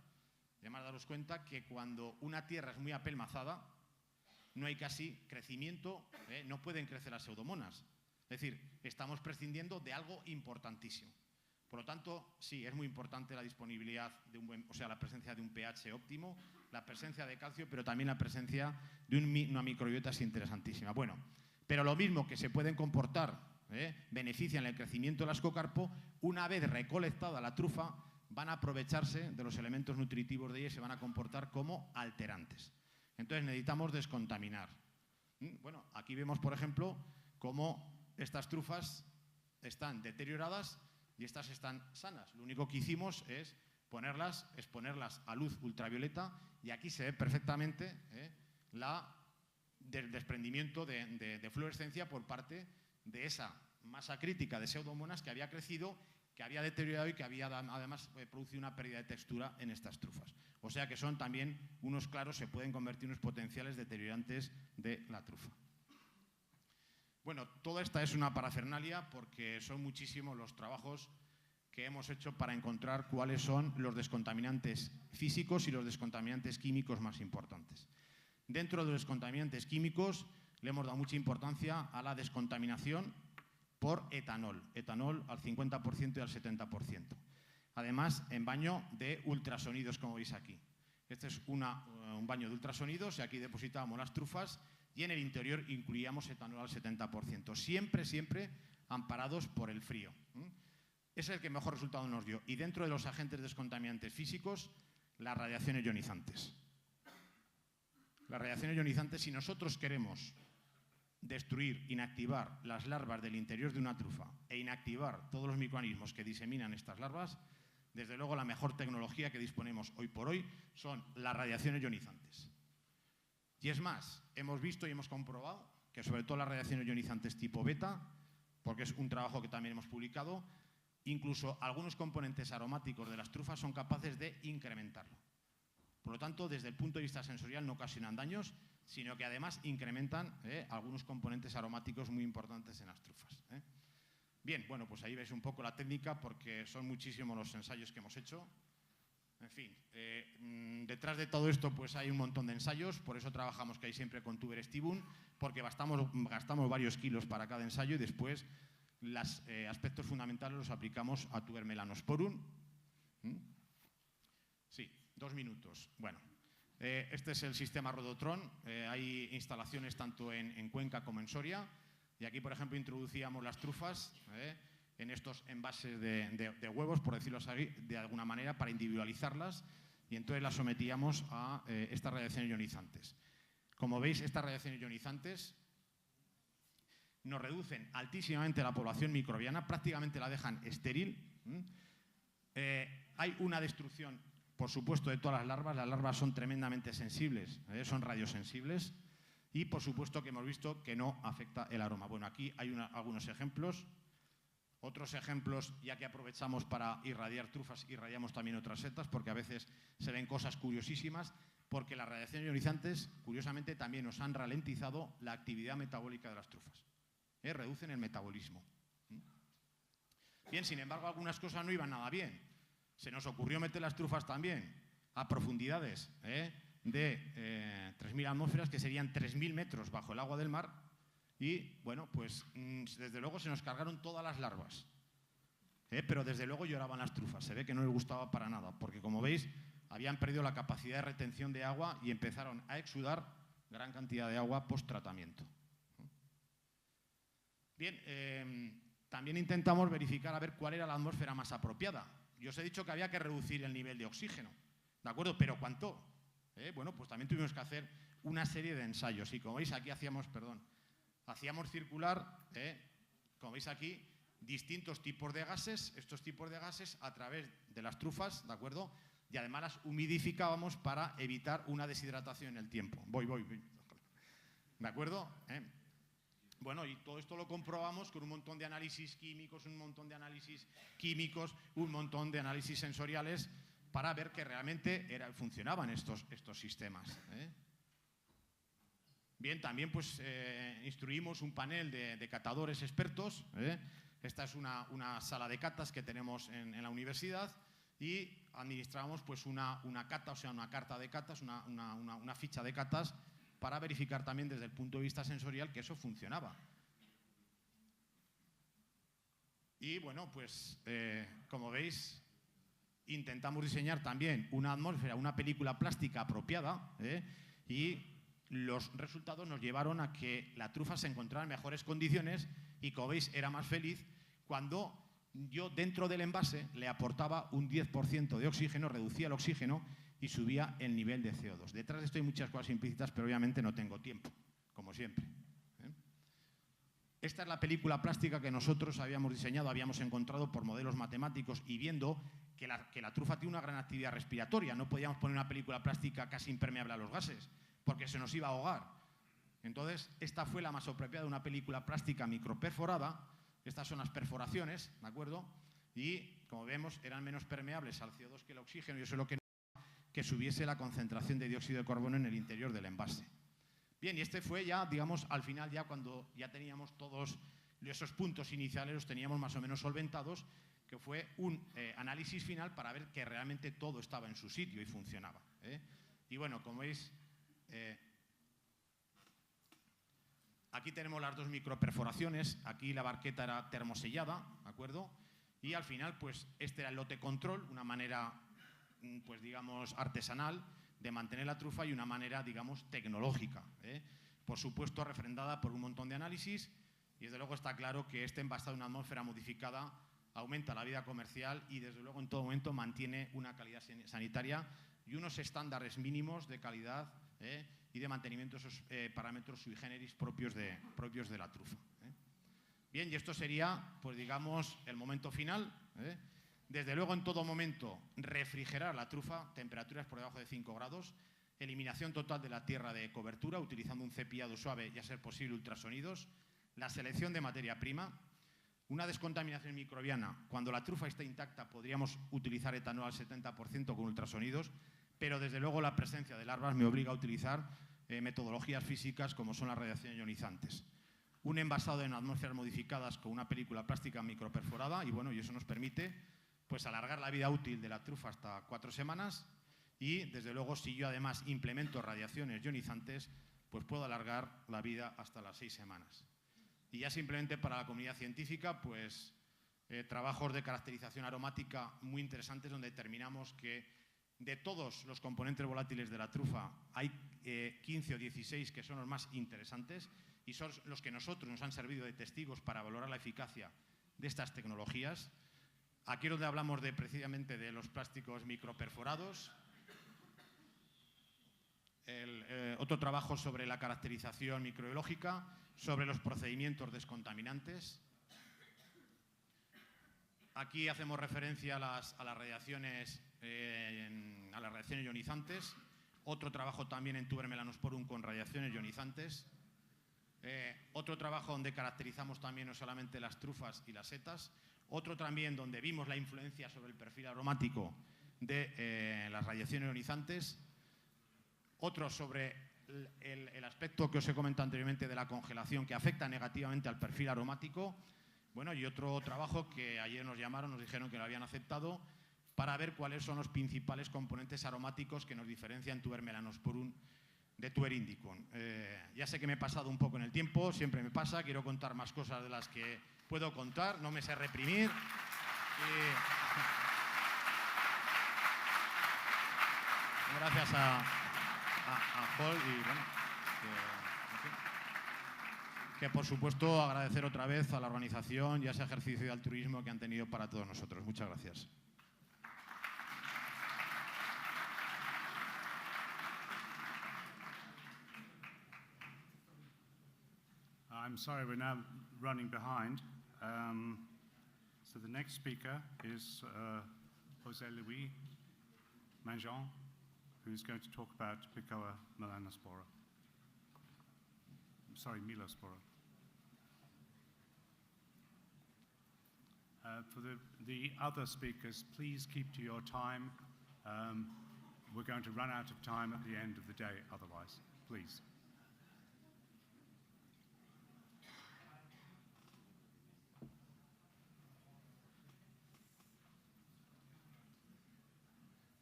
S1: Además, daros cuenta que cuando una tierra es muy apelmazada, no hay casi crecimiento, no pueden crecer las pseudomonas. Es decir, estamos prescindiendo de algo importantísimo. Por lo tanto, sí, es muy importante la disponibilidad de la presencia de un pH óptimo, la presencia de calcio, pero también la presencia de una microbiota es interesantísima. Bueno, pero lo mismo que se pueden comportar, benefician el crecimiento del ascocarpo, una vez recolectada la trufa, van a aprovecharse de los elementos nutritivos de ella y se van a comportar como alterantes. Entonces necesitamos descontaminar. Bueno, aquí vemos, por ejemplo, cómo estas trufas están deterioradas y estas están sanas. Lo único que hicimos es exponerlas a luz ultravioleta y aquí se ve perfectamente el desprendimiento de fluorescencia por parte de esa masa crítica de pseudomonas que había crecido, que había deteriorado y que había además producido una pérdida de textura en estas trufas. O sea que son también unos claros, se pueden convertir en unos potenciales deteriorantes de la trufa. Bueno, toda esta es una parafernalia porque son muchísimos los trabajos que hemos hecho para encontrar cuáles son los descontaminantes físicos y los descontaminantes químicos más importantes. Dentro de los descontaminantes químicos le hemos dado mucha importancia a la descontaminación por etanol al 50% y al 70%. Además, en baño de ultrasonidos, como veis aquí. Este es un baño de ultrasonidos y aquí depositábamos las trufas y en el interior incluíamos etanol al 70%. Siempre amparados por el frío. Es el que mejor resultado nos dio. Y dentro de los agentes descontaminantes físicos, las radiaciones ionizantes. Las radiaciones ionizantes, si nosotros queremos destruir, inactivar las larvas del interior de una trufa e inactivar todos los microorganismos que diseminan estas larvas, desde luego la mejor tecnología que disponemos hoy por hoy son las radiaciones ionizantes. Y es más, hemos visto y hemos comprobado que sobre todo las radiaciones ionizantes tipo beta, porque es un trabajo que también hemos publicado, incluso algunos componentes aromáticos de las trufas son capaces de incrementarlo. Por lo tanto, desde el punto de vista sensorial no ocasionan daños, sino que además incrementan algunos componentes aromáticos muy importantes en las trufas. Bien, bueno, pues ahí veis un poco la técnica porque son muchísimos los ensayos que hemos hecho. En fin, detrás de todo esto pues hay un montón de ensayos, por eso trabajamos que hay siempre con tuber stibum, porque gastamos varios kilos para cada ensayo y después los aspectos fundamentales los aplicamos a tuber melanosporum. Sí, 2 minutos. Bueno, este es el sistema Rodotron. Hay instalaciones tanto en Cuenca como en Soria. Y aquí, por ejemplo, introducíamos las trufas en estos envases de huevos, por decirlo así, de alguna manera, para individualizarlas. Y entonces las sometíamos a estas radiaciones ionizantes. Como veis, estas radiaciones ionizantes nos reducen altísimamente la población microbiana, prácticamente la dejan estéril. Hay una destrucción, por supuesto, de todas las larvas son tremendamente sensibles, son radiosensibles y por supuesto que hemos visto que no afecta el aroma. Bueno, aquí hay algunos ejemplos, otros ejemplos ya que aprovechamos para irradiar trufas, irradiamos también otras setas porque a veces se ven cosas curiosísimas porque las radiaciones ionizantes, curiosamente, también nos han ralentizado la actividad metabólica de las trufas, reducen el metabolismo. Bien, sin embargo, algunas cosas no iban nada bien. Se nos ocurrió meter las trufas también a profundidades de 3.000 atmósferas, que serían 3.000 metros bajo el agua del mar, y bueno, pues desde luego se nos cargaron todas las larvas. Pero desde luego lloraban las trufas, se ve que no les gustaba para nada, porque como veis, habían perdido la capacidad de retención de agua y empezaron a exudar gran cantidad de agua post-tratamiento. Bien, también intentamos verificar a ver cuál era la atmósfera más apropiada. Yo os he dicho que había que reducir el nivel de oxígeno, ¿de acuerdo? ¿Pero cuánto? Bueno, pues también tuvimos que hacer una serie de ensayos. Y como veis aquí hacíamos circular, como veis aquí, distintos tipos de gases, estos tipos de gases a través de las trufas, ¿de acuerdo? Y además las humidificábamos para evitar una deshidratación en el tiempo. Voy. ¿De acuerdo? Bueno, y todo esto lo comprobamos con un montón de análisis químicos, un montón de análisis sensoriales, para ver que realmente funcionaban estos sistemas. Bien, también pues instruimos un panel de catadores expertos. Esta es una sala de catas que tenemos en la universidad y administramos pues una cata, o sea, una carta de catas, una ficha de catas para verificar también desde el punto de vista sensorial que eso funcionaba. Y bueno, pues como veis, intentamos diseñar también una atmósfera, una película plástica apropiada, y los resultados nos llevaron a que la trufa se encontrara en mejores condiciones y, como veis, era más feliz cuando yo dentro del envase le aportaba un 10% de oxígeno, reducía el oxígeno y subía el nivel de CO2. Detrás de esto hay muchas cosas implícitas, pero obviamente no tengo tiempo, como siempre. Esta es la película plástica que nosotros habíamos diseñado, habíamos encontrado por modelos matemáticos y viendo que la trufa tiene una gran actividad respiratoria. No podíamos poner una película plástica casi impermeable a los gases, porque se nos iba a ahogar. Entonces, esta fue la más apropiada de una película plástica microperforada. Estas son las perforaciones, ¿de acuerdo? Y, como vemos, eran menos permeables al CO2 que el oxígeno, y eso es lo que subiese la concentración de dióxido de carbono en el interior del envase. Bien, y este fue ya, digamos, al final, ya cuando ya teníamos todos esos puntos iniciales, los teníamos más o menos solventados, que fue un análisis final para ver que realmente todo estaba en su sitio y funcionaba. Y bueno, como veis, aquí tenemos las dos microperforaciones. Aquí la barqueta era termosellada, ¿de acuerdo? Y al final, pues este era el lote control, una manera, pues digamos, artesanal de mantener la trufa y una manera, digamos, tecnológica. Por supuesto, refrendada por un montón de análisis, y desde luego está claro que este envasado en una atmósfera modificada aumenta la vida comercial y desde luego en todo momento mantiene una calidad sanitaria y unos estándares mínimos de calidad y de mantenimiento de esos parámetros sui generis propios de la trufa. Bien, y esto sería, pues digamos, el momento final. Desde luego, en todo momento, refrigerar la trufa, temperaturas por debajo de 5 grados, eliminación total de la tierra de cobertura, utilizando un cepillado suave y, a ser posible, ultrasonidos, la selección de materia prima, una descontaminación microbiana. Cuando la trufa está intacta, podríamos utilizar etanol al 70% con ultrasonidos, pero desde luego la presencia de larvas me obliga a utilizar metodologías físicas como son las radiaciones ionizantes. Un envasado en atmósferas modificadas con una película plástica microperforada, y bueno, y eso nos permite pues alargar la vida útil de la trufa hasta 4 semanas y, desde luego, si yo además implemento radiaciones ionizantes, pues puedo alargar la vida hasta las 6 semanas. Y ya simplemente para la comunidad científica, pues trabajos de caracterización aromática muy interesantes donde determinamos que de todos los componentes volátiles de la trufa hay 15 o 16 que son los más interesantes y son los que nosotros nos han servido de testigos para valorar la eficacia de estas tecnologías. Aquí es donde hablamos precisamente de los plásticos microperforados. Otro trabajo sobre la caracterización microbiológica, sobre los procedimientos descontaminantes. Aquí hacemos referencia a las radiaciones ionizantes. Otro trabajo también en Tuber melanosporum con radiaciones ionizantes. Otro trabajo donde caracterizamos también no solamente las trufas y las setas. Otro también donde vimos la influencia sobre el perfil aromático de las radiaciones ionizantes. Otro sobre el aspecto que os he comentado anteriormente de la congelación, que afecta negativamente al perfil aromático. Bueno, y otro trabajo que ayer nos llamaron, nos dijeron que lo habían aceptado, para ver cuáles son los principales componentes aromáticos que nos diferencian Tuber melanosporum de Tuber indicum. Ya sé que me he pasado un poco en el tiempo, siempre me pasa, quiero contar más cosas de las que puedo contar, no me sé reprimir. Gracias a Paul y bueno, que por supuesto agradecer otra vez a la organización y a ese ejercicio de altruismo que han tenido para todos nosotros. Muchas gracias.
S2: I'm sorry, we're now running behind. So the next speaker is José Luis Manjon, who's going to talk about Picoa melanospora. I'm sorry, Melospora. For the other speakers, please keep to your time. We're going to run out of time at the end of the day otherwise. Please.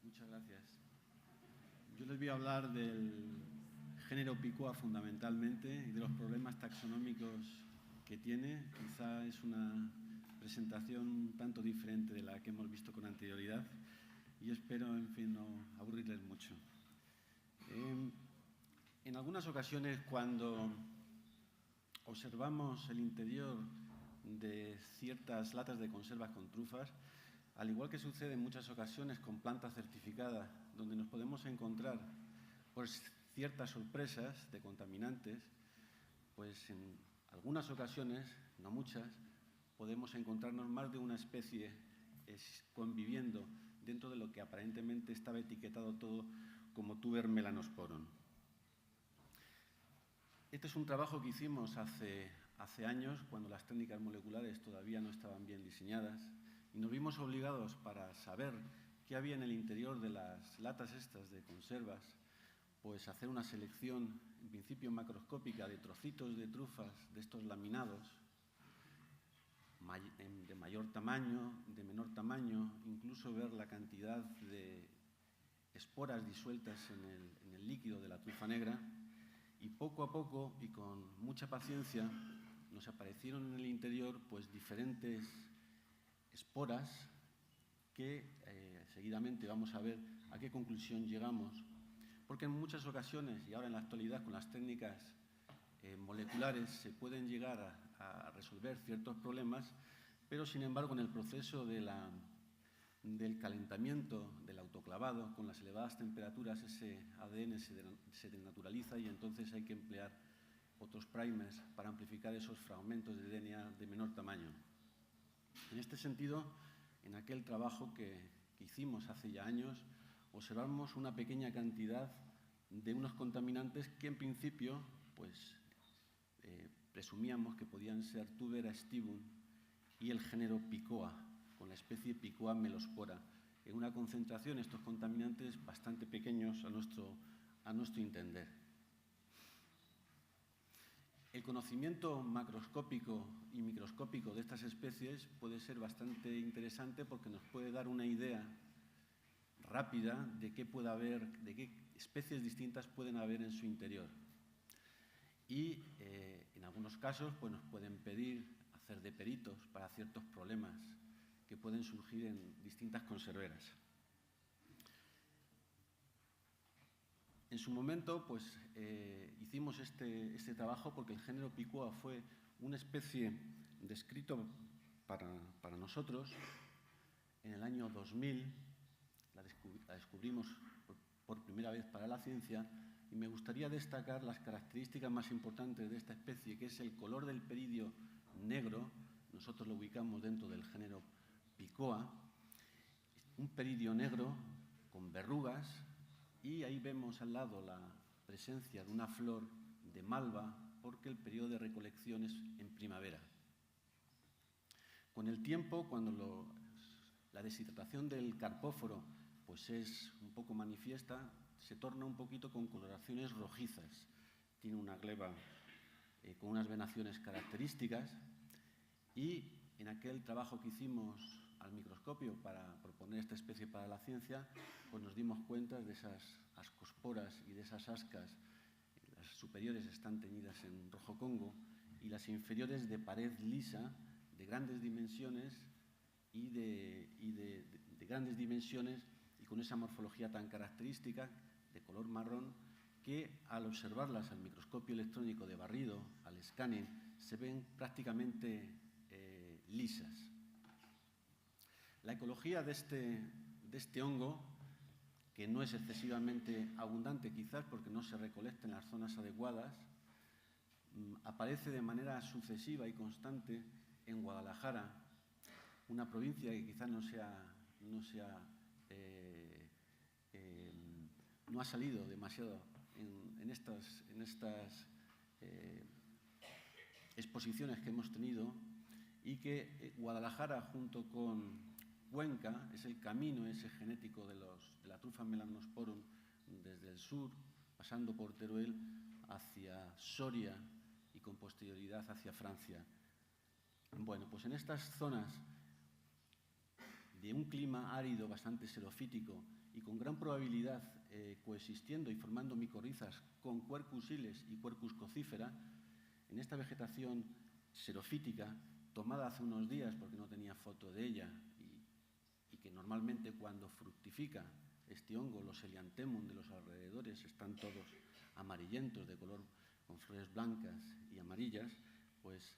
S3: Muchas gracias. Yo les voy a hablar del género Picoa fundamentalmente y de los problemas taxonómicos que tiene. Quizá es una presentación un tanto diferente de la que hemos visto con anterioridad y espero, en fin, no aburrirles mucho. En algunas ocasiones, cuando observamos el interior de ciertas latas de conservas con trufas, al igual que sucede en muchas ocasiones con plantas certificadas, donde nos podemos encontrar pues, ciertas sorpresas de contaminantes, pues en algunas ocasiones, no muchas, podemos encontrarnos más de una especie conviviendo dentro de lo que aparentemente estaba etiquetado todo como tuber melanosporum. Este es un trabajo que hicimos hace años, cuando las técnicas moleculares todavía no estaban bien diseñadas, y nos vimos obligados, para saber qué había en el interior de las latas estas de conservas, pues hacer una selección, en principio macroscópica, de trocitos de trufas de estos laminados, de mayor tamaño, de menor tamaño, incluso ver la cantidad de esporas disueltas en el líquido de la trufa negra, y poco a poco y con mucha paciencia nos aparecieron en el interior pues diferentes esporas que seguidamente vamos a ver a qué conclusión llegamos, porque en muchas ocasiones, y ahora en la actualidad con las técnicas moleculares, se pueden llegar a resolver ciertos problemas, pero sin embargo en el proceso del calentamiento, del autoclavado, con las elevadas temperaturas, ese ADN se denaturaliza y entonces hay que emplear otros primers para amplificar esos fragmentos de DNA de menor tamaño. En este sentido, en aquel trabajo que hicimos hace ya años, observamos una pequeña cantidad de unos contaminantes que en principio pues, presumíamos que podían ser Tuber aestivum y el género Picoa, con la especie Picoa melospora, en una concentración estos contaminantes bastante pequeños a nuestro entender. El conocimiento macroscópico y microscópico de estas especies puede ser bastante interesante porque nos puede dar una idea rápida de qué puede haber, de qué especies distintas pueden haber en su interior. Y en algunos casos pues, nos pueden pedir hacer de peritos para ciertos problemas que pueden surgir en distintas conserveras. En su momento, pues, hicimos este trabajo porque el género Picoa fue una especie descrito para nosotros en el año 2000. La descubrimos por primera vez para la ciencia y me gustaría destacar las características más importantes de esta especie, que es el color del peridio negro. Nosotros lo ubicamos dentro del género Picoa, un peridio negro con verrugas, y ahí vemos al lado la presencia de una flor de malva porque el periodo de recolección es en primavera. Con el tiempo, cuando la deshidratación del carpóforo pues es un poco manifiesta, se torna un poquito con coloraciones rojizas. Tiene una gleba con unas venaciones características y en aquel trabajo que hicimos al microscopio para proponer esta especie para la ciencia, pues nos dimos cuenta de esas ascosporas y de esas ascas. Las superiores están teñidas en rojo congo y las inferiores de pared lisa, de grandes dimensiones y grandes dimensiones y con esa morfología tan característica de color marrón que al observarlas al microscopio electrónico de barrido, al escáner, se ven prácticamente lisas. La ecología de este hongo, que no es excesivamente abundante quizás porque no se recolecta en las zonas adecuadas, aparece de manera sucesiva y constante en Guadalajara, una provincia que quizás no ha salido demasiado en estas exposiciones que hemos tenido, y que Guadalajara junto con cuenca, es el camino ese genético de la trufa Melanosporum desde el sur, pasando por Teruel hacia Soria y con posterioridad hacia Francia. Bueno, pues en estas zonas de un clima árido bastante xerofítico y con gran probabilidad coexistiendo y formando micorrizas con Quercus iles y Quercus cocífera, en esta vegetación xerofítica, tomada hace unos días porque no tenía foto de ella y que normalmente cuando fructifica este hongo, los Helianthemum de los alrededores están todos amarillentos, de color con flores blancas y amarillas, pues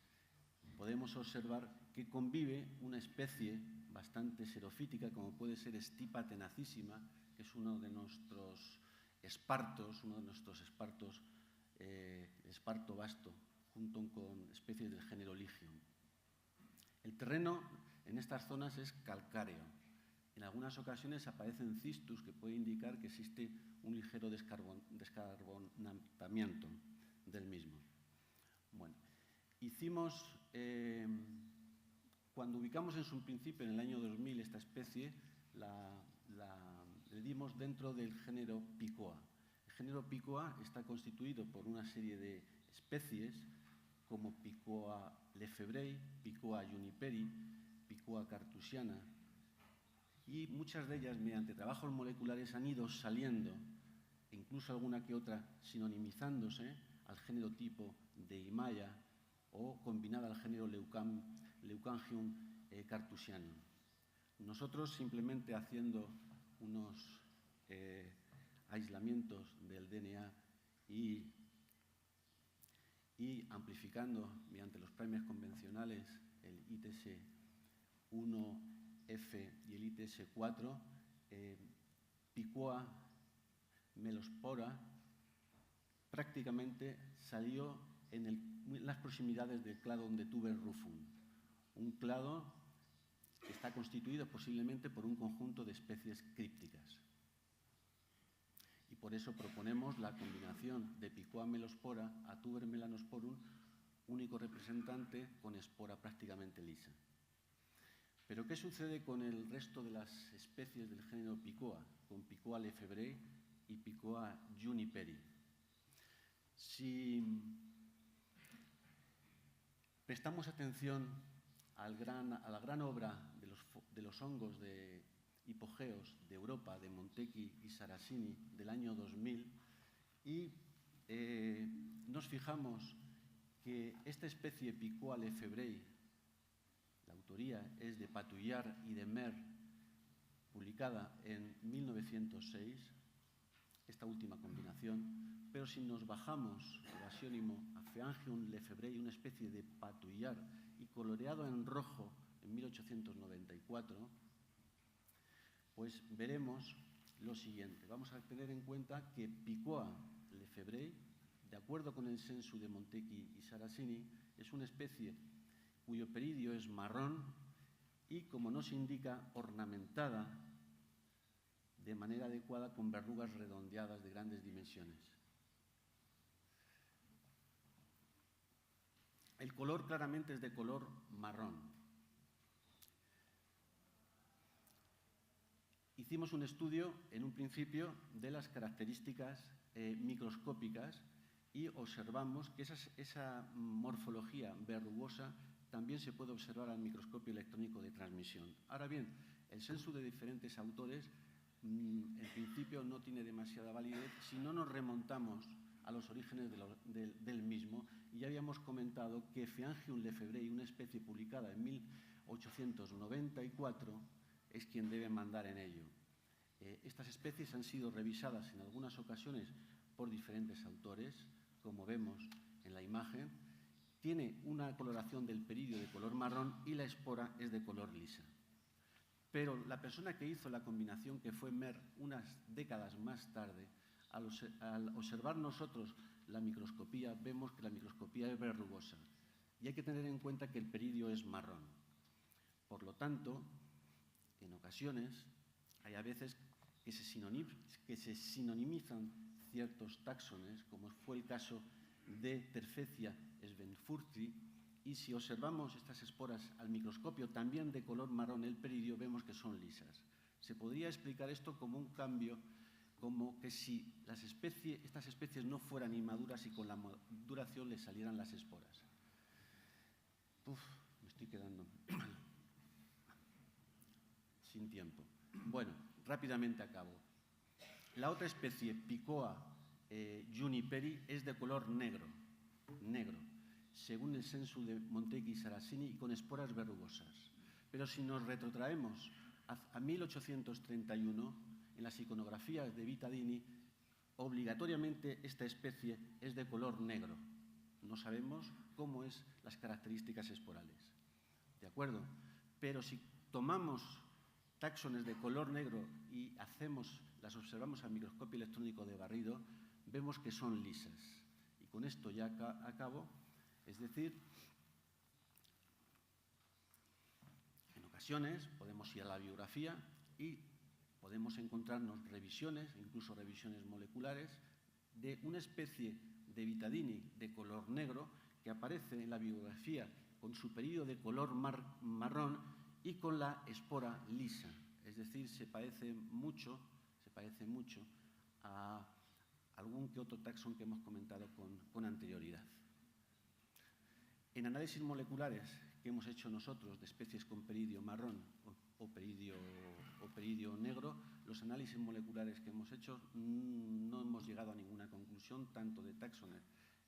S3: podemos observar que convive una especie bastante xerofítica, como puede ser Stipa tenacissima, que es uno de nuestros espartos, esparto vasto, junto con especies del género Lygium. El terreno en estas zonas es calcáreo. En algunas ocasiones aparecen cistus que puede indicar que existe un ligero descarbonamiento del mismo. Bueno, cuando ubicamos en su principio, en el año 2000, esta especie, le dimos dentro del género Picoa. El género Picoa está constituido por una serie de especies como Picoa lefebrei, Picoa juniperi, Picoa cartusiana, y muchas de ellas, mediante trabajos moleculares, han ido saliendo, e incluso alguna que otra sinonimizándose al género tipo de Imaya o combinada al género Leucangium cartusianum. Nosotros, simplemente haciendo unos aislamientos del DNA y amplificando mediante los primers convencionales el ITS1F y el ITS4, Picoa melospora prácticamente salió en las proximidades del cladón de Tuber rufum, un clado que está constituido posiblemente por un conjunto de especies crípticas. Y por eso proponemos la combinación de Picoa melospora a Tuber melanosporum, único representante con espora prácticamente lisa. Pero ¿qué sucede con el resto de las especies del género Picoa, con Picoa lefebrei y Picoa juniperi? Si prestamos atención a la gran obra de los hongos de hipogeos de Europa, de Montecchi y Saracini, del año 2000, y nos fijamos que esta especie Picoa lefebrei, la autoría es de Patouillard y de Mer, publicada en 1906, esta última combinación, pero si nos bajamos el basiónimo a Feangium lefebrei, una especie de Patouillard, y coloreado en rojo en 1894, pues veremos lo siguiente. Vamos a tener en cuenta que Picoa lefebrei, de acuerdo con el sensu de Montecchi y Saracini, es una especie cuyo peridio es marrón y, como nos indica, ornamentada de manera adecuada con verrugas redondeadas de grandes dimensiones. El color claramente es de color marrón. Hicimos un estudio en un principio de las características microscópicas y observamos que esa morfología verrugosa también se puede observar al microscopio electrónico de transmisión. Ahora bien, el sensu de diferentes autores en principio no tiene demasiada validez si no nos remontamos a los orígenes del mismo, y ya habíamos comentado que Feangium lefebrei, una especie publicada en 1894, es quien debe mandar en ello. Estas especies han sido revisadas en algunas ocasiones por diferentes autores, como vemos en la imagen. Tiene una coloración del peridio de color marrón y la espora es de color lisa. Pero la persona que hizo la combinación, que fue Mer, unas décadas más tarde, al observar nosotros la microscopía, vemos que la microscopía es verrugosa. Y hay que tener en cuenta que el peridio es marrón. Por lo tanto, en ocasiones, hay a veces que se sinonimizan ciertos táxones, como fue el caso de Terfecia svenfurti, y si observamos estas esporas al microscopio, también de color marrón el peridio, vemos que son lisas. Se podría explicar esto como un cambio, como que si estas especies no fueran inmaduras y con la maduración les salieran las esporas. Me estoy quedando sin tiempo. Bueno, rápidamente acabo. La otra especie, Picoa juniperi, es de color negro, según el censo de Montegui y Saraceni, y con esporas verrugosas. Pero si nos retrotraemos a 1831, en las iconografías de Vittadini, obligatoriamente esta especie es de color negro. No sabemos cómo es las características esporales. ¿De acuerdo? Pero si tomamos táxones de color negro y las observamos al microscopio electrónico de barrido, vemos que son lisas. Y con esto ya acabo. Es decir, en ocasiones podemos ir a la biografía y podemos encontrarnos revisiones, incluso revisiones moleculares, de una especie de Vittadini de color negro que aparece en la biografía con su peridio de color marrón y con la espora lisa. Es decir, se parece mucho a algún que otro taxón que hemos comentado con anterioridad. En análisis moleculares que hemos hecho nosotros de especies con peridio marrón o peridio negro, los análisis moleculares que hemos hecho no hemos llegado a ninguna conclusión, tanto de taxones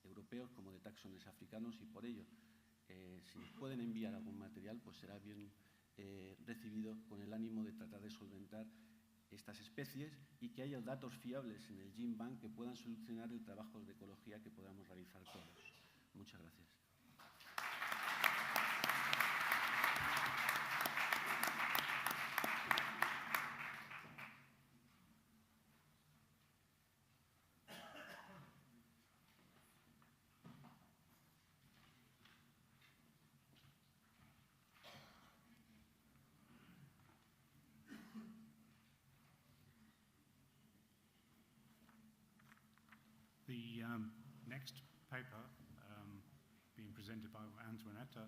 S3: europeos como de taxones africanos, y por ello, si nos pueden enviar algún material, pues será bien recibido, con el ánimo de tratar de solventar estas especies y que haya datos fiables en el GenBank que puedan solucionar el trabajo de ecología que podamos realizar todos. Muchas gracias.
S2: The next paper being presented by Antoinetta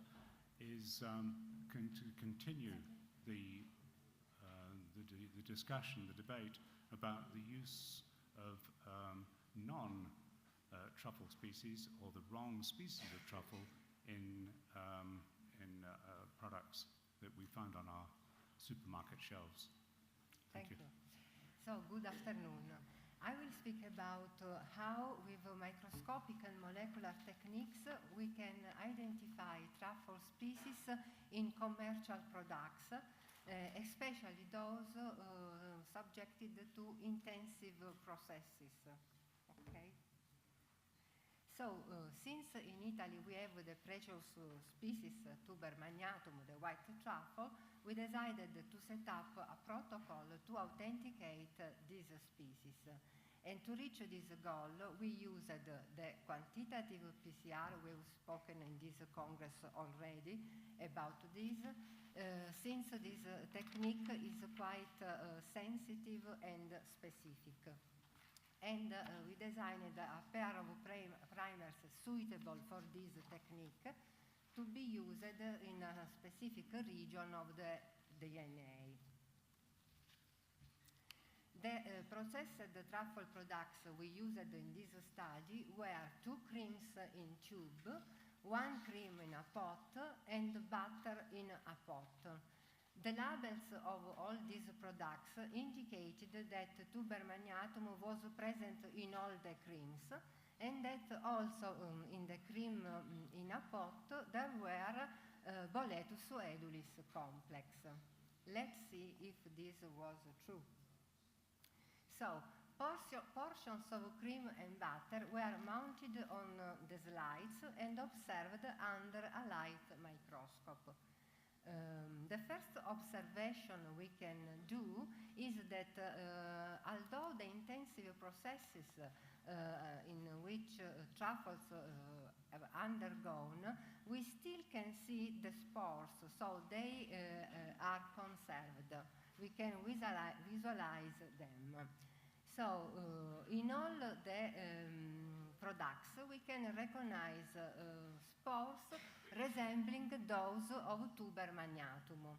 S2: is going to continue the discussion, the debate about the use of non-truffle species or the wrong species of truffle in products that we find on our supermarket shelves.
S4: Thank you. So, good afternoon. I will speak about how, with microscopic and molecular techniques, we can identify truffle species in commercial products, especially those subjected to intensive processes. Okay? So, since in Italy we have the precious species Tuber magnatum, the white truffle, we decided to set up a protocol to authenticate these species. And to reach this goal, we used the quantitative PCR. We've spoken in this Congress already about this, since this technique is quite sensitive and specific. And we designed a pair of primers suitable for this technique to be used in a specific region of the DNA. The processed truffle products we used in this study were 2 creams in tube, 1 cream in a pot, and butter in a pot. The labels of all these products indicated that Tuber magnatum was present in all the creams, and that also in the cream in a pot there were Boletus edulis complex. Let's see if this was true. So, portions of cream and butter were mounted on the slides and observed under a light microscope. The first observation we can do is that although the intensive processes in which truffles have undergone, we still can see the spores, so they are conserved. We can visualize them. So, in all the products, we can recognize spores resembling those of tuber magnatum.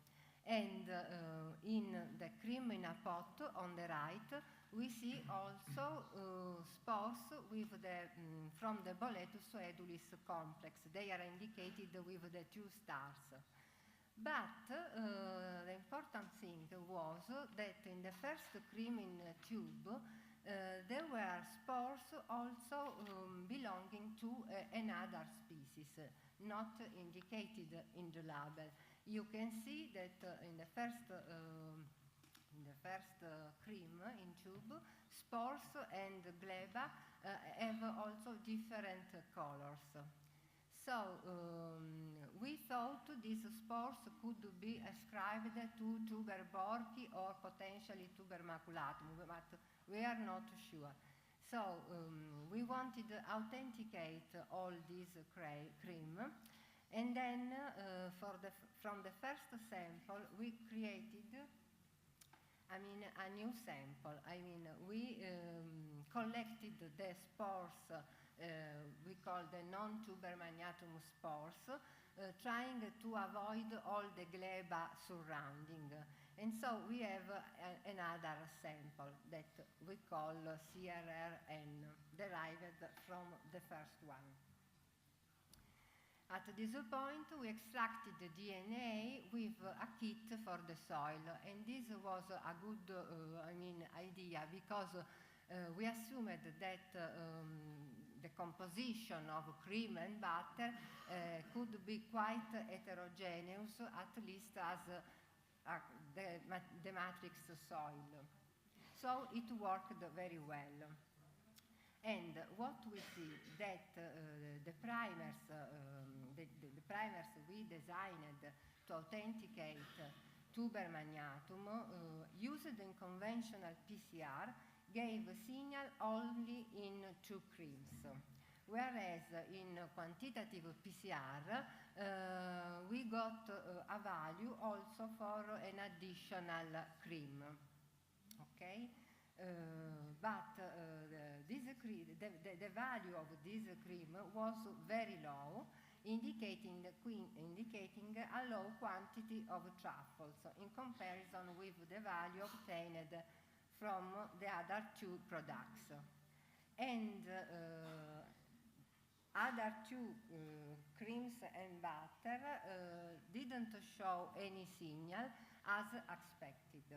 S4: And in the cream in a pot on the right, we see also spores with from the Boletus edulis complex. They are indicated with the 2 stars. But the important thing was that in the first cream in tube, there were spores also belonging to another species, not indicated in the label. You can see that in the first cream in tube, spores and gleba have also different colors. So we thought these spores could be ascribed to tuber borchi or potentially tuber maculatum, but we are not sure. So we wanted to authenticate all this cream, and then from the first sample we created a new sample. We collected the spores, we call the non-tuber magnatum spores, trying to avoid all the gleba surrounding. And so we have another sample that we call CRRN, derived from the first one. At this point, we extracted the DNA with a kit for the soil, and this was a good idea, because we assumed that the composition of cream and butter could be quite heterogeneous, at least as the matrix soil. So it worked very well. And what we see that the primers we designed to authenticate tuber magnatum used in conventional PCR gave signal only in 2 creams, whereas in quantitative PCR we got a value also for an additional cream. Okay? But the value of this cream was very low, indicating a low quantity of truffles in comparison with the value obtained from the other 2 products. And other 2 creams and butter didn't show any signal as expected.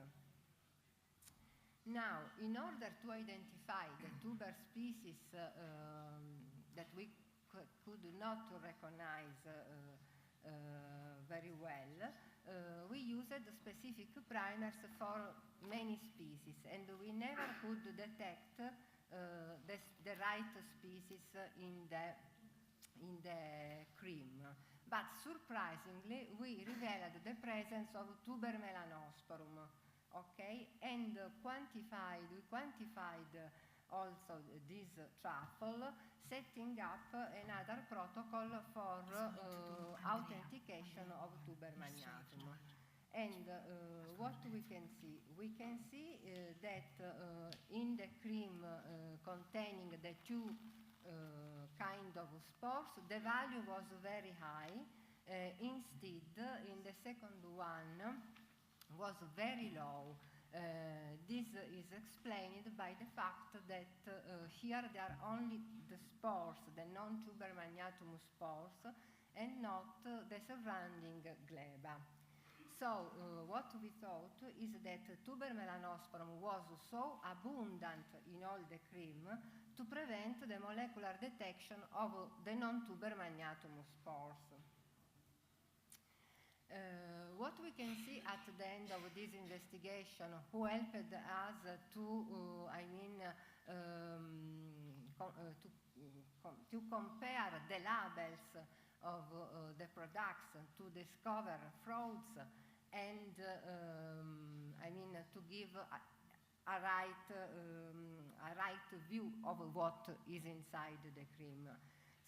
S4: Now, in order to identify the tuber species that we could not recognize very well, we used specific primers for many species, and we never could detect the right species in the cream. But surprisingly, we revealed the presence of tuber melanosporum. Okay, and we quantified also this truffle, setting up another protocol for authentication of tuber magnatum. And what we can see? We can see that in the cream containing the 2 kind of spores, the value was very high. Instead, in the second one, was very low. This is explained by the fact that here there are only the spores, the non-tuber magnatum spores, and not the surrounding gleba. So what we thought is that tuber melanosporum was so abundant in all the cream to prevent the molecular detection of the non-tuber magnatum spores. What we can see at the end of this investigation, who helped us to compare the labels of the products, to discover frauds, and to give a right view of what is inside the cream.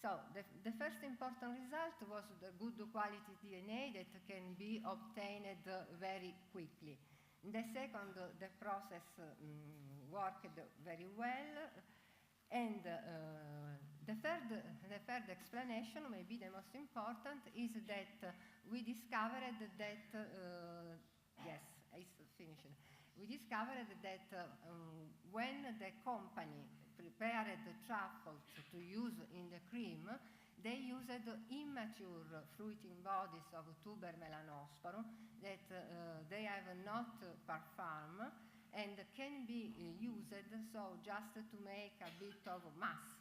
S4: So the first important result was the good quality DNA that can be obtained very quickly. The second, the process worked very well, And the third explanation, maybe the most important, is that we discovered that, yes, it's finished. We discovered that when the company prepared the truffles to use in the cream, they used immature fruiting bodies of tuber melanosporum that they have not performed and can be used so just to make a bit of mass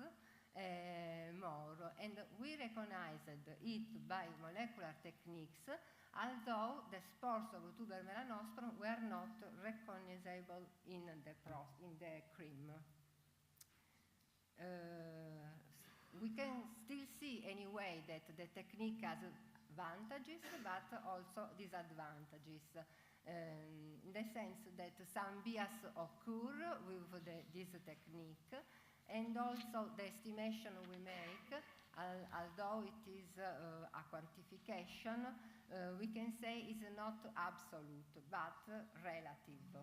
S4: more. And we recognized it by molecular techniques, although the spores of tuber melanosporum were not recognizable in the cream. We can still see anyway that the technique has advantages but also disadvantages, in the sense that some bias occur with this technique, and also the estimation we make, although it is a quantification, we can say is not absolute but relative.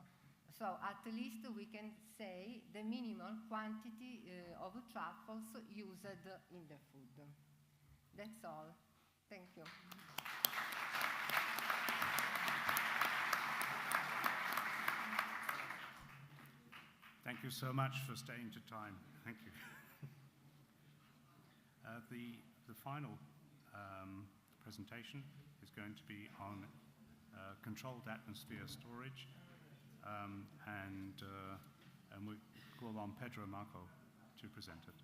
S4: So at least we can say the minimal quantity of truffles used in the food. That's all. Thank you.
S2: Thank you so much for staying to time. Thank you. The final presentation is going to be on controlled atmosphere storage, and we call on Pedro Marco to present it.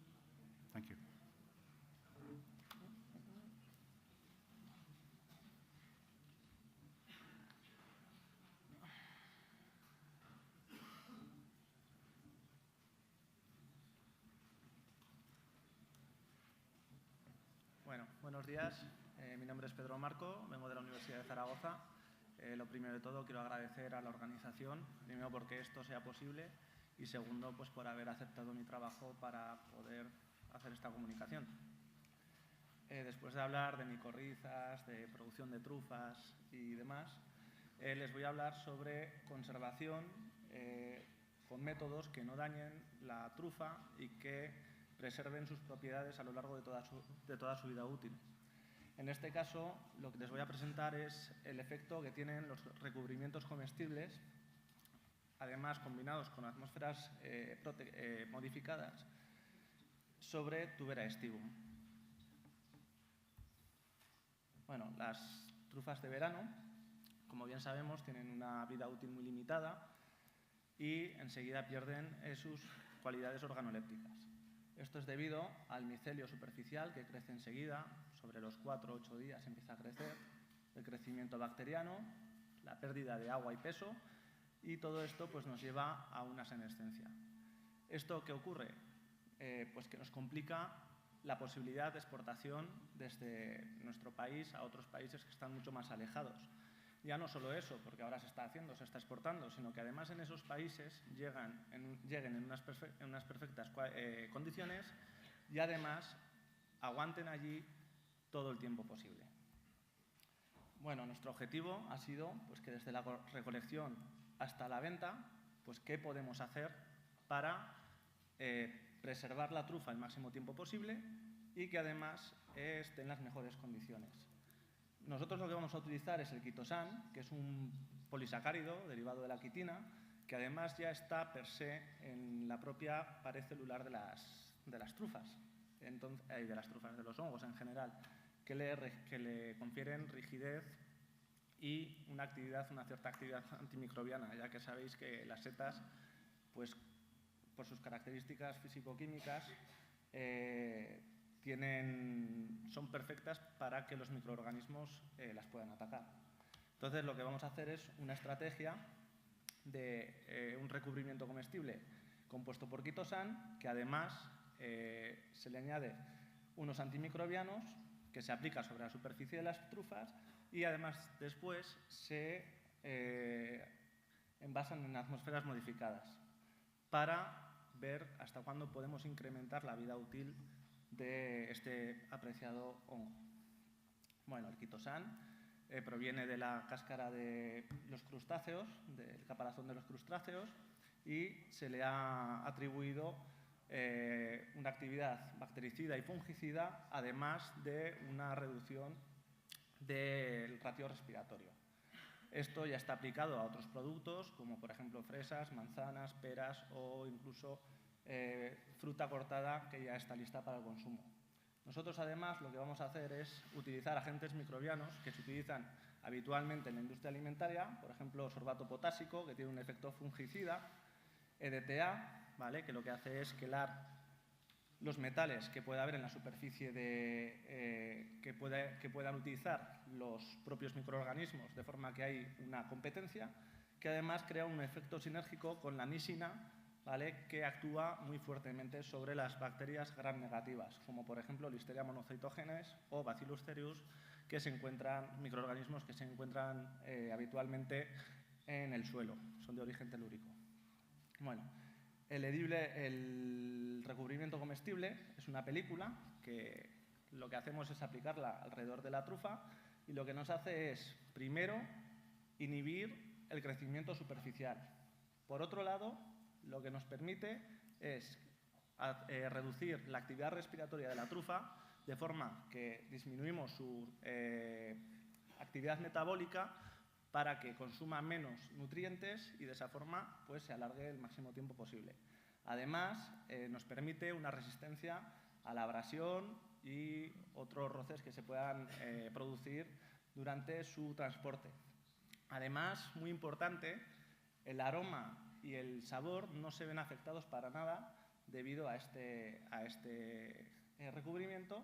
S2: Thank you.
S5: Bueno, buenos días. Mi nombre es Pedro Marco, vengo de la Universidad de Zaragoza. Lo primero de todo, quiero agradecer a la organización, primero porque esto sea posible y segundo, pues por haber aceptado mi trabajo para poder hacer esta comunicación. Después de hablar de micorrizas, de producción de trufas y demás, les voy a hablar sobre conservación con métodos que no dañen la trufa y que preserven sus propiedades a lo largo de toda su vida útil. En este caso, lo que les voy a presentar es el efecto que tienen los recubrimientos comestibles, además combinados con atmósferas modificadas, sobre Tubera aestivum. Bueno, las trufas de verano, como bien sabemos, tienen una vida útil muy limitada y enseguida pierden sus cualidades organolépticas. Esto es debido al micelio superficial que crece enseguida, sobre los 4 o 8 días empieza a crecer, el crecimiento bacteriano, la pérdida de agua y peso, y todo esto pues, nos lleva a una senescencia. ¿Esto qué ocurre? Pues que nos complica la posibilidad de exportación desde nuestro país a otros países que están mucho más alejados. Ya no solo eso, porque ahora se está haciendo, se está exportando, sino que además en esos países lleguen en unas perfectas condiciones y además aguanten allí todo el tiempo posible. Bueno, nuestro objetivo ha sido pues, que desde la recolección hasta la venta, pues qué podemos hacer para preservar la trufa el máximo tiempo posible y que además esté en las mejores condiciones. Nosotros lo que vamos a utilizar es el quitosan, que es un polisacárido derivado de la quitina, que además ya está per se en la propia pared celular de las trufas, de los hongos en general, que le confieren rigidez y una cierta actividad antimicrobiana, ya que sabéis que las setas, pues, por sus características físico-químicas, son perfectas para que los microorganismos las puedan atacar. Entonces, lo que vamos a hacer es una estrategia de un recubrimiento comestible compuesto por quitosan, que además se le añade unos antimicrobianos que se aplica sobre la superficie de las trufas y además después se envasan en atmósferas modificadas para ver hasta cuándo podemos incrementar la vida útil de este apreciado hongo. Bueno, el quitosan proviene de la cáscara de los crustáceos, del caparazón de los crustáceos, y se le ha atribuido una actividad bactericida y fungicida, además de una reducción del ratio respiratorio. Esto ya está aplicado a otros productos, como por ejemplo fresas, manzanas, peras o incluso fruta cortada que ya está lista para el consumo. Nosotros, además, lo que vamos a hacer es utilizar agentes microbianos que se utilizan habitualmente en la industria alimentaria, por ejemplo, sorbato potásico, que tiene un efecto fungicida, EDTA, ¿vale?, que lo que hace es quelar los metales que pueda haber en la superficie que puedan utilizar los propios microorganismos, de forma que hay una competencia, que además crea un efecto sinérgico con la nisina, ¿vale?, que actúa muy fuertemente sobre las bacterias gram negativas, como por ejemplo Listeria monocytogenes o Bacillus cereus, microorganismos que se encuentran habitualmente en el suelo, son de origen telúrico. Bueno, el recubrimiento comestible es una película que lo que hacemos es aplicarla alrededor de la trufa y lo que nos hace es, primero, inhibir el crecimiento superficial. Por otro lado, lo que nos permite es reducir la actividad respiratoria de la trufa de forma que disminuimos su actividad metabólica para que consuma menos nutrientes y de esa forma pues, se alargue el máximo tiempo posible. Además, nos permite una resistencia a la abrasión y otros roces que se puedan producir durante su transporte. Además, muy importante, el aroma y el sabor no se ven afectados para nada debido a este recubrimiento.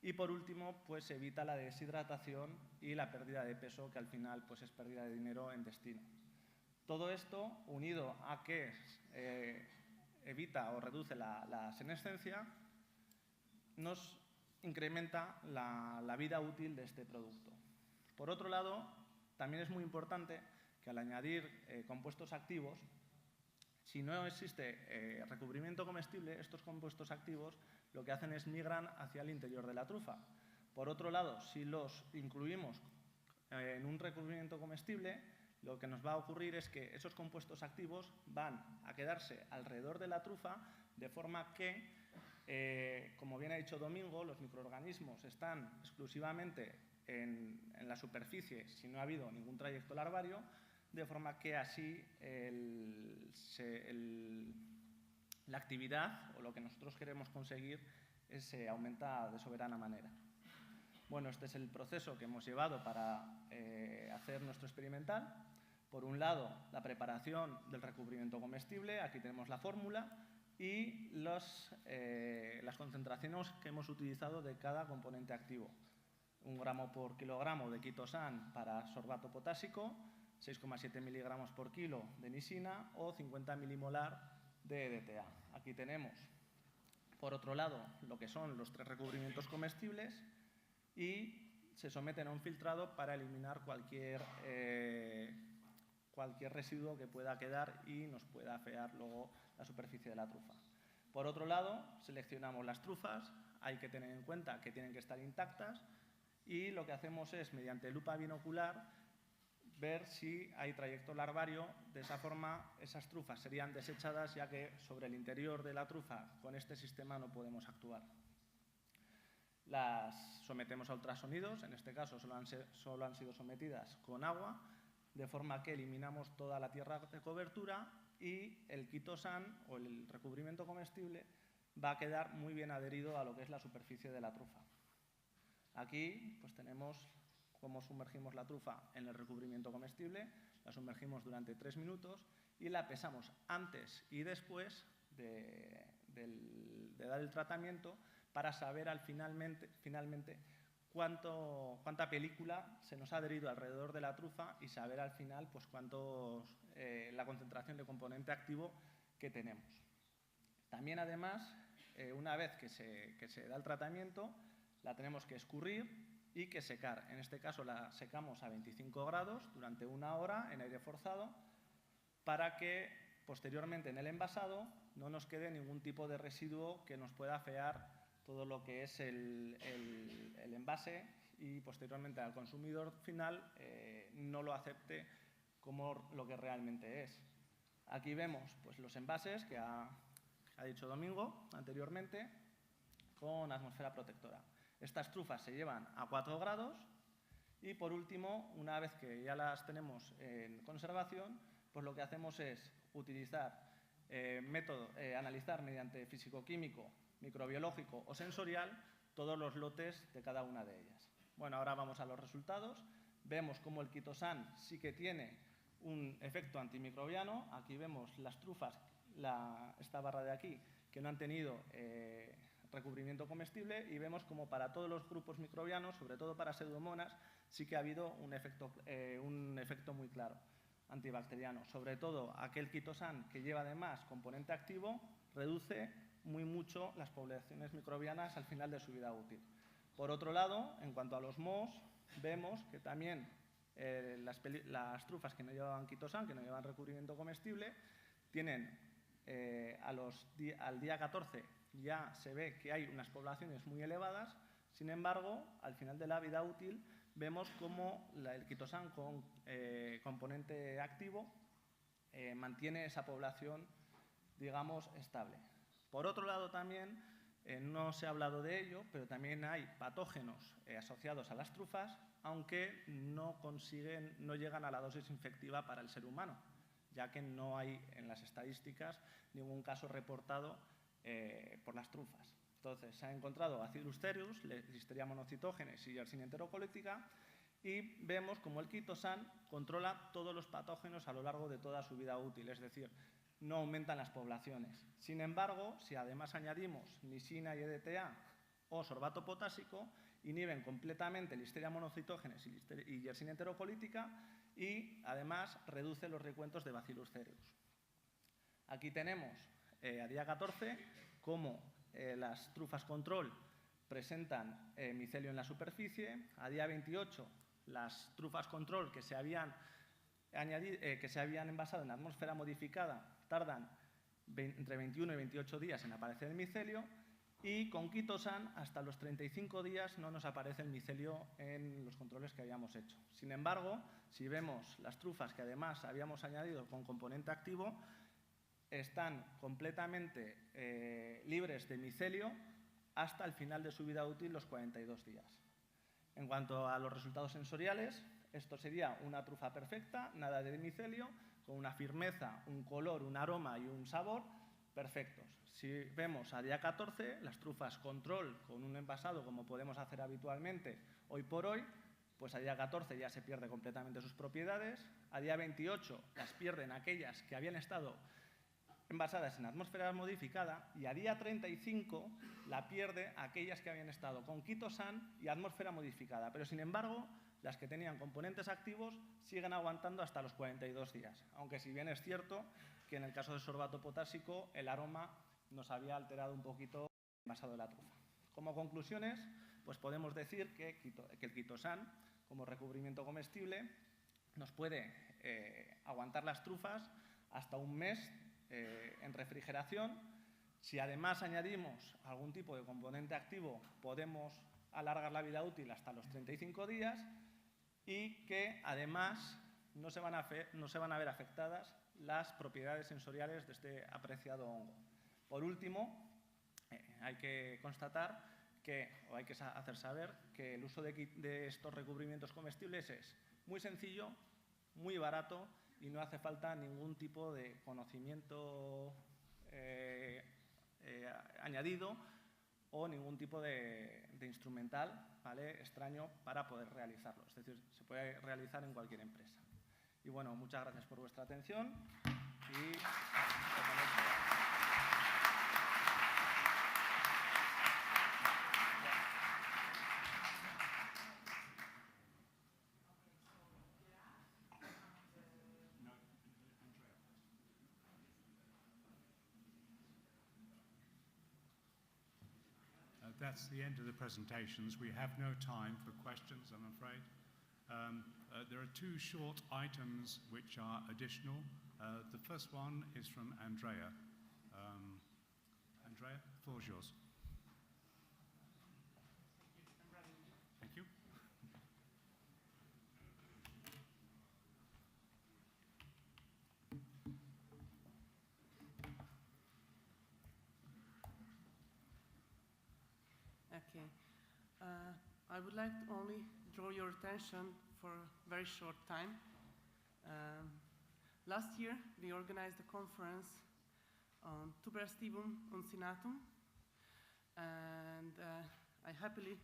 S5: Y por último, pues evita la deshidratación y la pérdida de peso, que al final pues, es pérdida de dinero en destino. Todo esto, unido a que evita o reduce la senescencia, nos incrementa la vida útil de este producto. Por otro lado, también es muy importante que al añadir compuestos activos, si no existe recubrimiento comestible, estos compuestos activos lo que hacen es migran hacia el interior de la trufa. Por otro lado, si los incluimos en un recubrimiento comestible, lo que nos va a ocurrir es que esos compuestos activos van a quedarse alrededor de la trufa, de forma que, como bien ha dicho Domingo, los microorganismos están exclusivamente en la superficie si no ha habido ningún trayecto larvario, de forma que así la actividad o lo que nosotros queremos conseguir se aumenta de soberana manera. Bueno, este es el proceso que hemos llevado para hacer nuestro experimental. Por un lado, la preparación del recubrimiento comestible, aquí tenemos la fórmula y las concentraciones que hemos utilizado de cada componente activo. 1 gramo por kilogramo de quitosan para sorbato potásico, 6,7 miligramos por kilo de nisina o 50 milimolar de EDTA. Aquí tenemos, por otro lado, lo que son los 3 recubrimientos comestibles y se someten a un filtrado para eliminar cualquier residuo que pueda quedar y nos pueda afear luego la superficie de la trufa. Por otro lado, seleccionamos las trufas, hay que tener en cuenta que tienen que estar intactas y lo que hacemos es, mediante lupa binocular, ver si hay trayecto larvario. De esa forma, esas trufas serían desechadas, ya que sobre el interior de la trufa con este sistema no podemos actuar. Las sometemos a ultrasonidos, en este caso solo han sido sometidas con agua, de forma que eliminamos toda la tierra de cobertura y el quitosan o el recubrimiento comestible va a quedar muy bien adherido a lo que es la superficie de la trufa. Aquí pues tenemos cómo sumergimos la trufa en el recubrimiento comestible, la sumergimos durante 3 minutos y la pesamos antes y después de dar el tratamiento para saber finalmente cuánta película se nos ha adherido alrededor de la trufa y saber al final pues, la concentración de componente activo que tenemos. También, además, una vez que se da el tratamiento, la tenemos que escurrir y que secar. En este caso la secamos a 25 grados durante 1 hora en aire forzado para que posteriormente en el envasado no nos quede ningún tipo de residuo que nos pueda afear todo lo que es el envase y posteriormente al consumidor final no lo acepte como lo que realmente es. Aquí vemos pues, los envases que ha ha dicho Domingo anteriormente, con atmósfera protectora. Estas trufas se llevan a 4 grados y, por último, una vez que ya las tenemos en conservación, pues lo que hacemos es utilizar analizar mediante físico-químico, microbiológico o sensorial todos los lotes de cada una de ellas. Bueno, ahora vamos a los resultados. Vemos cómo el quitosan sí que tiene un efecto antimicrobiano. Aquí vemos las trufas, esta barra de aquí, que no han tenido recubrimiento comestible, y vemos como para todos los grupos microbianos, sobre todo para Pseudomonas, sí que ha habido un efecto muy claro antibacteriano. Sobre todo aquel quitosan que lleva además componente activo reduce muy mucho las poblaciones microbianas al final de su vida útil. Por otro lado, en cuanto a los mohos, vemos que también las trufas que no llevaban quitosan, que no llevan recubrimiento comestible, tienen al día 14 ya se ve que hay unas poblaciones muy elevadas. Sin embargo, al final de la vida útil vemos cómo el quitosan con componente activo mantiene esa población, digamos, estable. Por otro lado, también, no se ha hablado de ello, pero también hay patógenos asociados a las trufas, aunque no llegan a la dosis infectiva para el ser humano, ya que no hay en las estadísticas ningún caso reportado por las trufas. Entonces, se ha encontrado Bacillus cereus, Listeria monocytogenes y Yersinia enterocolítica, y vemos como el quitosan controla todos los patógenos a lo largo de toda su vida útil, es decir, no aumentan las poblaciones. Sin embargo, si además añadimos lisina y EDTA o sorbato potásico, inhiben completamente Listeria monocytogenes y Yersinia enterocolítica, y además reduce los recuentos de Bacillus cereus. Aquí tenemos a día 14 cómo las trufas control presentan micelio en la superficie. A día 28 las trufas control que se habían envasado en atmósfera modificada tardan entre 21 y 28 días en aparecer el micelio, y con quitosan hasta los 35 días no nos aparece el micelio en los controles que habíamos hecho. Sin embargo, si vemos las trufas que además habíamos añadido con componente activo, están completamente libres de micelio hasta el final de su vida útil, los 42 días. En cuanto a los resultados sensoriales, esto sería una trufa perfecta, nada de micelio, con una firmeza, un color, un aroma y un sabor perfectos. Si vemos a día 14, las trufas control con un envasado, como podemos hacer habitualmente hoy por hoy, pues a día 14 ya se pierde completamente sus propiedades. A día 28 las pierden aquellas que habían estado envasadas en atmósfera modificada, y a día 35 la pierde aquellas que habían estado con quitosan y atmósfera modificada. Pero, sin embargo, las que tenían componentes activos siguen aguantando hasta los 42 días, aunque si bien es cierto que en el caso del sorbato potásico el aroma nos había alterado un poquito el envasado de la trufa. Como conclusiones, pues podemos decir que el quitosan, como recubrimiento comestible, nos puede aguantar las trufas hasta un mes en refrigeración. Si además añadimos algún tipo de componente activo, podemos alargar la vida útil hasta los 35 días, y que además no se van a ver afectadas las propiedades sensoriales de este apreciado hongo. Por último, hay que constatar hay que hacer saber que el uso de estos recubrimientos comestibles es muy sencillo, muy barato, y no hace falta ningún tipo de conocimiento añadido o ningún tipo de instrumental, ¿vale?, extraño para poder realizarlo. Es decir, se puede realizar en cualquier empresa. Y bueno, muchas gracias por vuestra atención.
S2: That's the end of the presentations. We have no time for questions, I'm afraid. There are two short items which are additional. The first one is from Andrea. Andrea, the floor is yours. Thank you.
S6: Okay. I would like to only draw your attention for a very short time. Last year, we organized a conference on Tuberostivum uncinatum, and I happily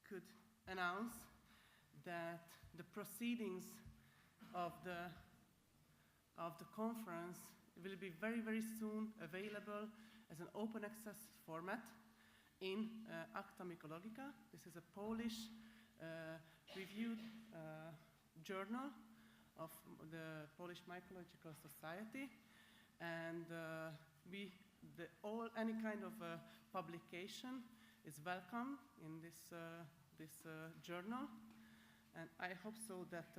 S6: could announce that the proceedings of the conference will be very, very soon available as an open access format in Acta Mycologica. This is a Polish reviewed journal of the Polish Mycological Society, and any kind of publication is welcome in this journal, and I hope so that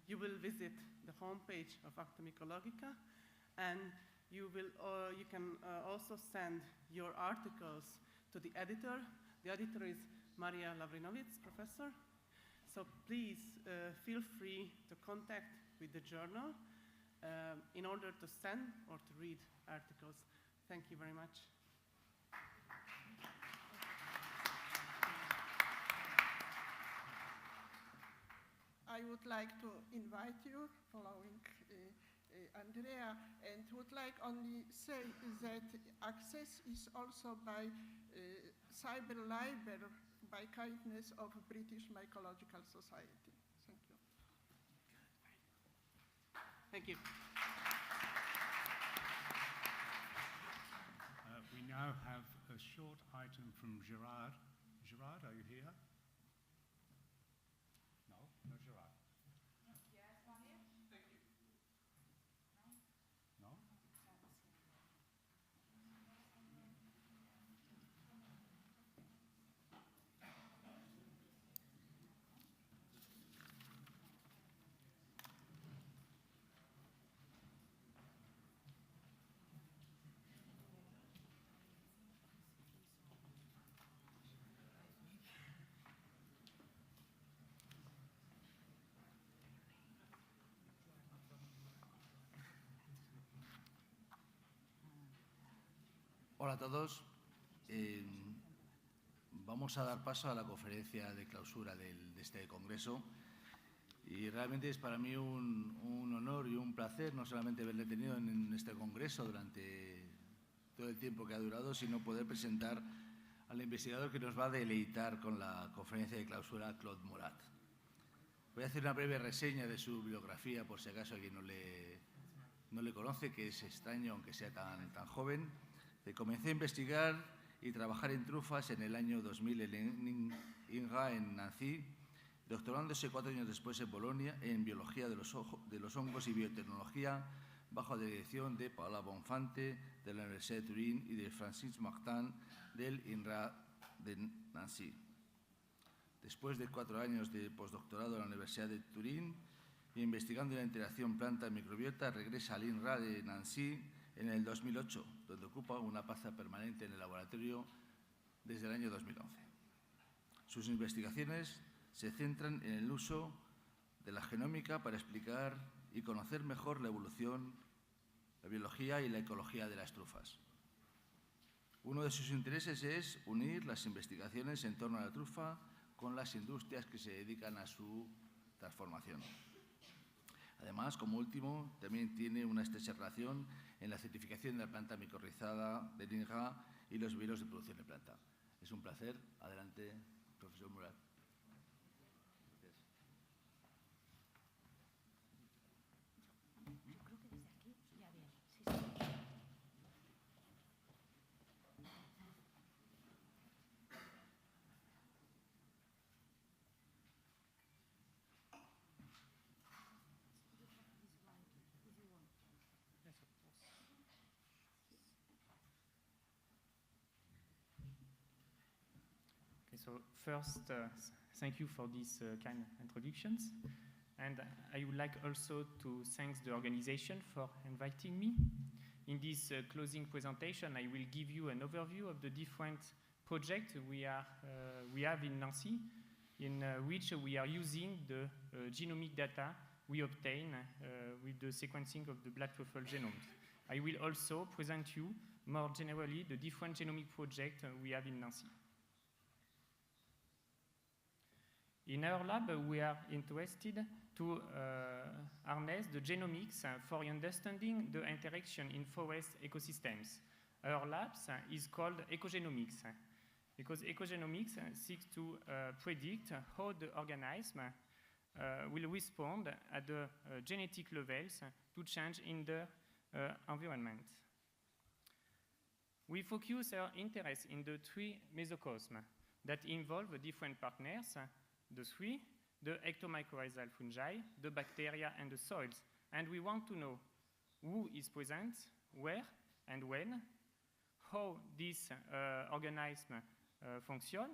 S6: you will visit the homepage of Acta Mycologica, and you can also send your articles to the editor. The editor is Maria Lavrinovits, professor. So please feel free to contact with the journal in order to send or to read articles. Thank you very much.
S7: I would like to invite you, following Andrea, and would like only say that access is also by CyberLibrary, by kindness of British Mycological Society. Thank you.
S6: Thank you.
S2: We now have a short item from Gerard. Gerard, are you here? No? No, Gerard.
S8: Yes, one here.
S2: Thank you. No?
S9: Hola a todos. Vamos a dar paso a la conferencia de clausura de este congreso y realmente es para mí un honor y un placer no solamente haberle tenido en este congreso durante todo el tiempo que ha durado, sino poder presentar al investigador que nos va a deleitar con la conferencia de clausura, Claude Morat. Voy a hacer una breve reseña de su biografía por si acaso alguien no le conoce, que es extraño aunque sea tan joven. Comencé a investigar y trabajar en trufas en el año 2000 en INRA, en Nancy, doctorándose 4 años después en Bolonia en Biología de los Hongos y Biotecnología, bajo la dirección de Paola Bonfante de la Universidad de Turín y de Francis Martin del INRA de Nancy. Después de 4 años de postdoctorado en la Universidad de Turín, investigando la interacción planta-microbiota, regresa al INRA de Nancy en el 2008, donde ocupa una plaza permanente en el laboratorio desde el año 2011. Sus investigaciones se centran en el uso de la genómica para explicar y conocer mejor la evolución, la biología y la ecología de las trufas. Uno de sus intereses es unir las investigaciones en torno a la trufa con las industrias que se dedican a su transformación. Además, como último, también tiene una estrecha relación en la certificación de la planta micorrizada del INRA y los viveros de producción de planta. Es un placer. Adelante, profesor Morat.
S8: Yo creo que desde aquí ya bien. Sí.
S10: So first, thank you for these kind introductions. And I would like also to thank the organization for inviting me. In this closing presentation, I will give you an overview of the different projects we have in Nancy, in which we are using the genomic data we obtain with the sequencing of the black truffle genomes. I will also present you more generally the different genomic projects we have in Nancy. In our lab, we are interested to harness the genomics for understanding the interaction in forest ecosystems. Our lab is called ecogenomics, because ecogenomics seeks to predict how the organism will respond at the genetic levels to change in the environment. We focus our interest in the three mesocosms that involve different partners, the three, the ectomycorrhizal fungi, the bacteria, and the soils. And we want to know who is present, where, and when, how this organism function,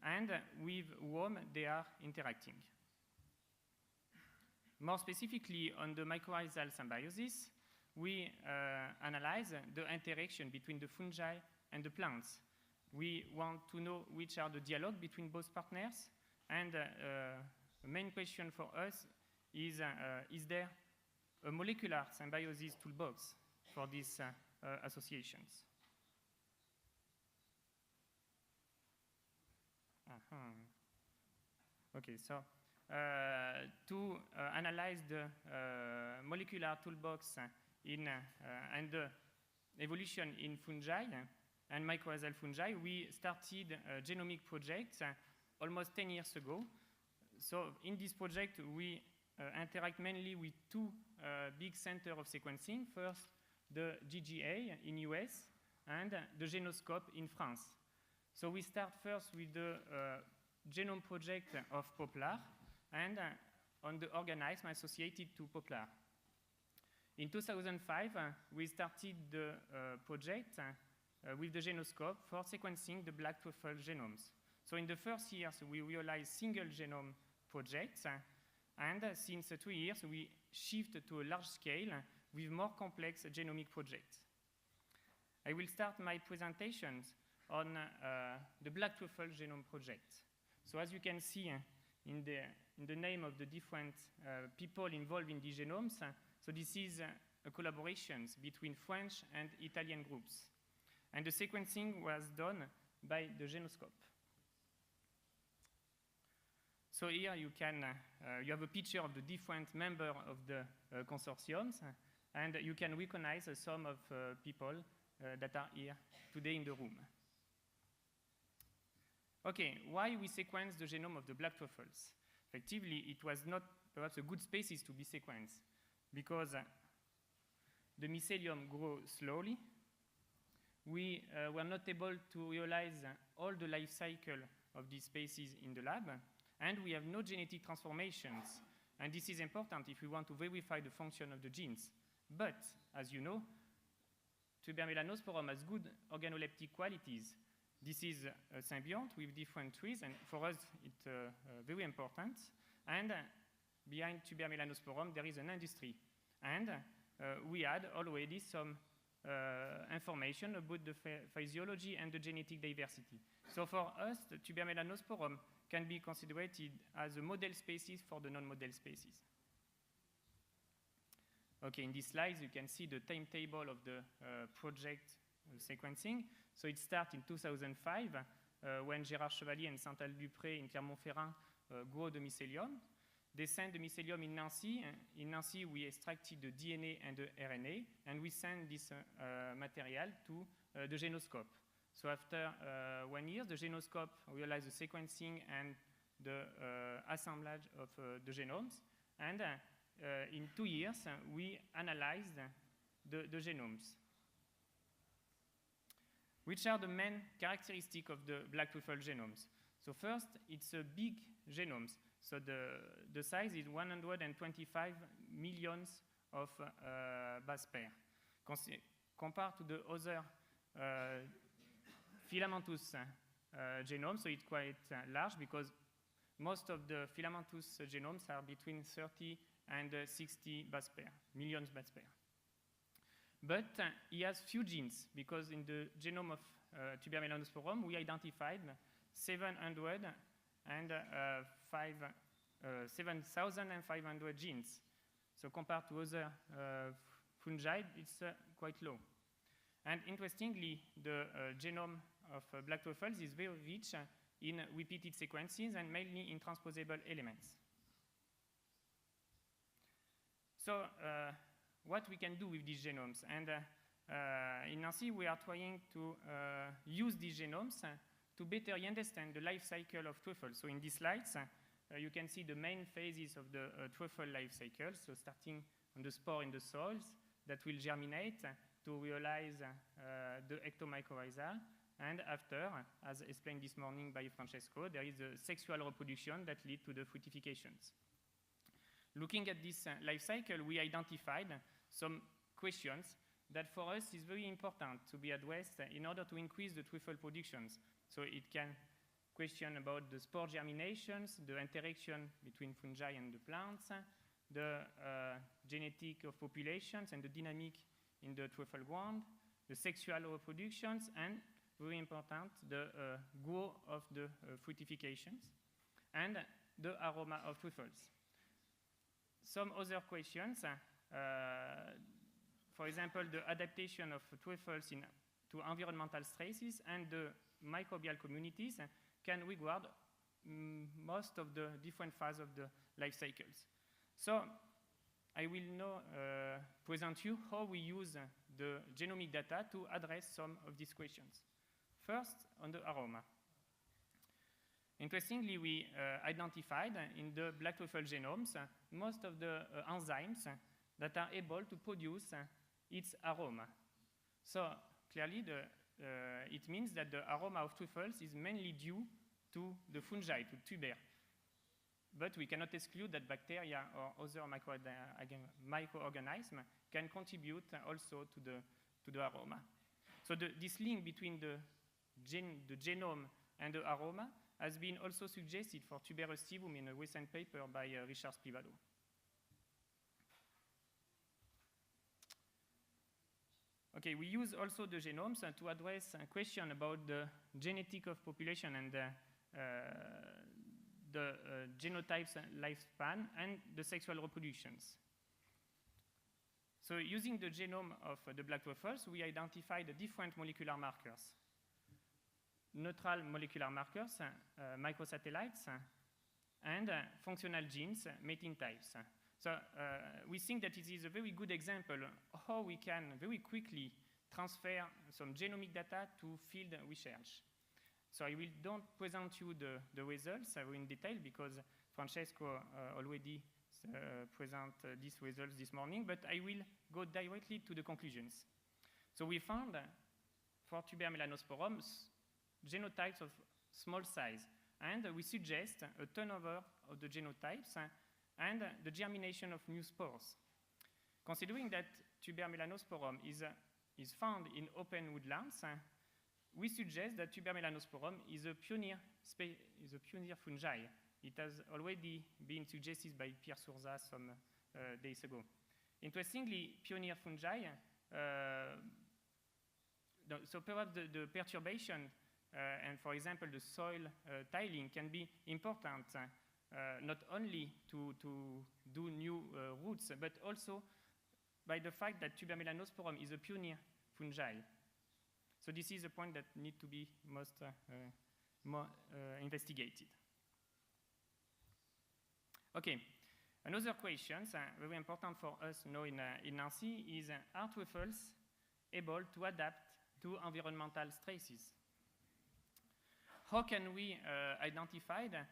S10: and with whom they are interacting. More specifically, on the mycorrhizal symbiosis, we analyze the interaction between the fungi and the plants. We want to know which are the dialogue between both partners, and the main question for us is there a molecular symbiosis toolbox for these associations? Okay, so to analyze the molecular toolbox and the evolution in fungi and mycorrhizal fungi, we started a genomic project almost 10 years ago. So in this project, we interact mainly with two big centers of sequencing. First, the GGA in US and the Genoscope in France. So we start first with the genome project of Poplar and on the organism associated to Poplar. In 2005, we started the project with the Genoscope for sequencing the black truffle genomes. So in the first years, we realized single genome projects, and since 2 years, we shift to a large scale with more complex genomic projects. I will start my presentations on the black truffle genome project. So as you can see in the name of the different people involved in the genomes, so this is a collaboration between French and Italian groups. And the sequencing was done by the Genoscope. So here you have a picture of the different members of the consortiums, and you can recognize some of people that are here today in the room. Okay, why we sequence the genome of the black truffles? Effectively, it was not perhaps a good species to be sequenced because the mycelium grows slowly. We were not able to realize all the life cycle of these species in the lab, and we have no genetic transformations. And this is important if we want to verify the function of the genes. But, as you know, Tubermelanosporum has good organoleptic qualities. This is a symbiont with different trees, and for us it's very important. And behind Tubermelanosporum there is an industry. And we had already some information about the physiology and the genetic diversity. So for us, the Tubermelanosporum can be considered as a model species for the non-model species. Okay, in these slides you can see the timetable of the project sequencing. So it started in 2005 when Gérard Chevalier and Santal-Dupré in Clermont-Ferrand grow the mycelium. They send the mycelium in Nancy. In Nancy, we extracted the DNA and the RNA, and we send this material to the Genoscope. So after 1 year, the Genoscope realized the sequencing and the assemblage of the genomes. And in 2 years, we analyzed the genomes. Which are the main characteristics of the black truffle genomes? So first, it's a big genome. So the size is 125 millions of base pair. Compared to the other filamentous genomes, so it's quite large because most of the filamentous genomes are between 30 and 60 base pair, millions base pair. But he has few genes because in the genome of Tubermelanosporum we identified 7,500 genes. So compared to other fungi, it's quite low. And interestingly, the genome of black truffles is very rich in repeated sequences and mainly in transposable elements. So what we can do with these genomes? And in Nancy, we are trying to use these genomes to better understand the life cycle of truffles. So in these slides, you can see the main phases of the truffle life cycle. So starting on the spore in the soils that will germinate to realize the ectomycorrhiza. And after, as explained this morning by Francesco, there is a sexual reproduction that leads to the fructifications. Looking at this life cycle, we identified some questions that for us is very important to be addressed in order to increase the truffle productions. So it can question about the spore germinations, the interaction between fungi and the plants, the genetic of populations and the dynamic in the truffle ground, the sexual reproductions, and very important, the growth of the fructifications, and the aroma of truffles. Some other questions, for example, the adaptation of truffles to environmental stresses and the microbial communities can regard most of the different phases of the life cycles. So I will now present you how we use the genomic data to address some of these questions. First, on the aroma. Interestingly, we identified in the black truffle genomes most of the enzymes that are able to produce its aroma. So clearly, it means that the aroma of truffles is mainly due to the fungi, to tuber. But we cannot exclude that bacteria or other microorganisms can contribute also to the aroma. So this link between the genome and the aroma has been also suggested for tuberous sebum in a recent paper by Richard Sprivado. Okay, we use also the genomes to address a question about the genetic of population and the genotypes lifespan and the sexual reproductions. So using the genome of the black truffles, we identified different molecular markers. Neutral molecular markers, microsatellites, and functional genes, mating types. So we think that it is a very good example of how we can very quickly transfer some genomic data to field research. So I will don't present you the results in detail because Francesco already present these results this morning, but I will go directly to the conclusions. So we found for tuber melanosporum genotypes of small size, and we suggest a turnover of the genotypes and the germination of new spores. Considering that tuber melanosporum is found in open woodlands, we suggest that tuber melanosporum is a pioneer fungi. It has already been suggested by Pierre Surza some days ago. Interestingly, pioneer fungi, so perhaps the perturbation and, for example, the soil tiling can be important, not only to do new roots, but also by the fact that tuber melanosporum is a pioneer fungi. So this is a point that needs to be more investigated. Okay, another question, very important for us now in Nancy, is are truffles able to adapt to environmental stresses? How can we identify the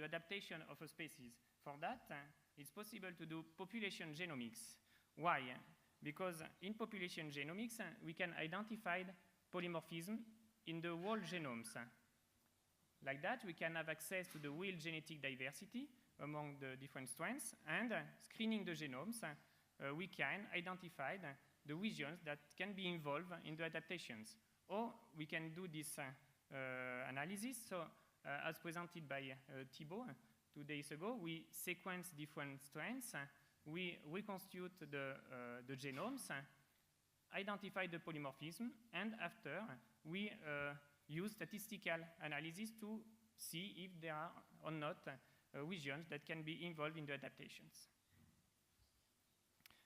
S10: adaptation of a species? For that, it's possible to do population genomics. Why? Because in population genomics, we can identify polymorphism in the whole genomes. Like that, we can have access to the real genetic diversity among the different strands, and screening the genomes, we can identify the regions that can be involved in the adaptations. Or we can do this analysis. So, as presented by Thibaut 2 days ago, we sequence different strands, we reconstitute the genomes, identify the polymorphism, and after we use statistical analysis to see if there are or not regions that can be involved in the adaptations.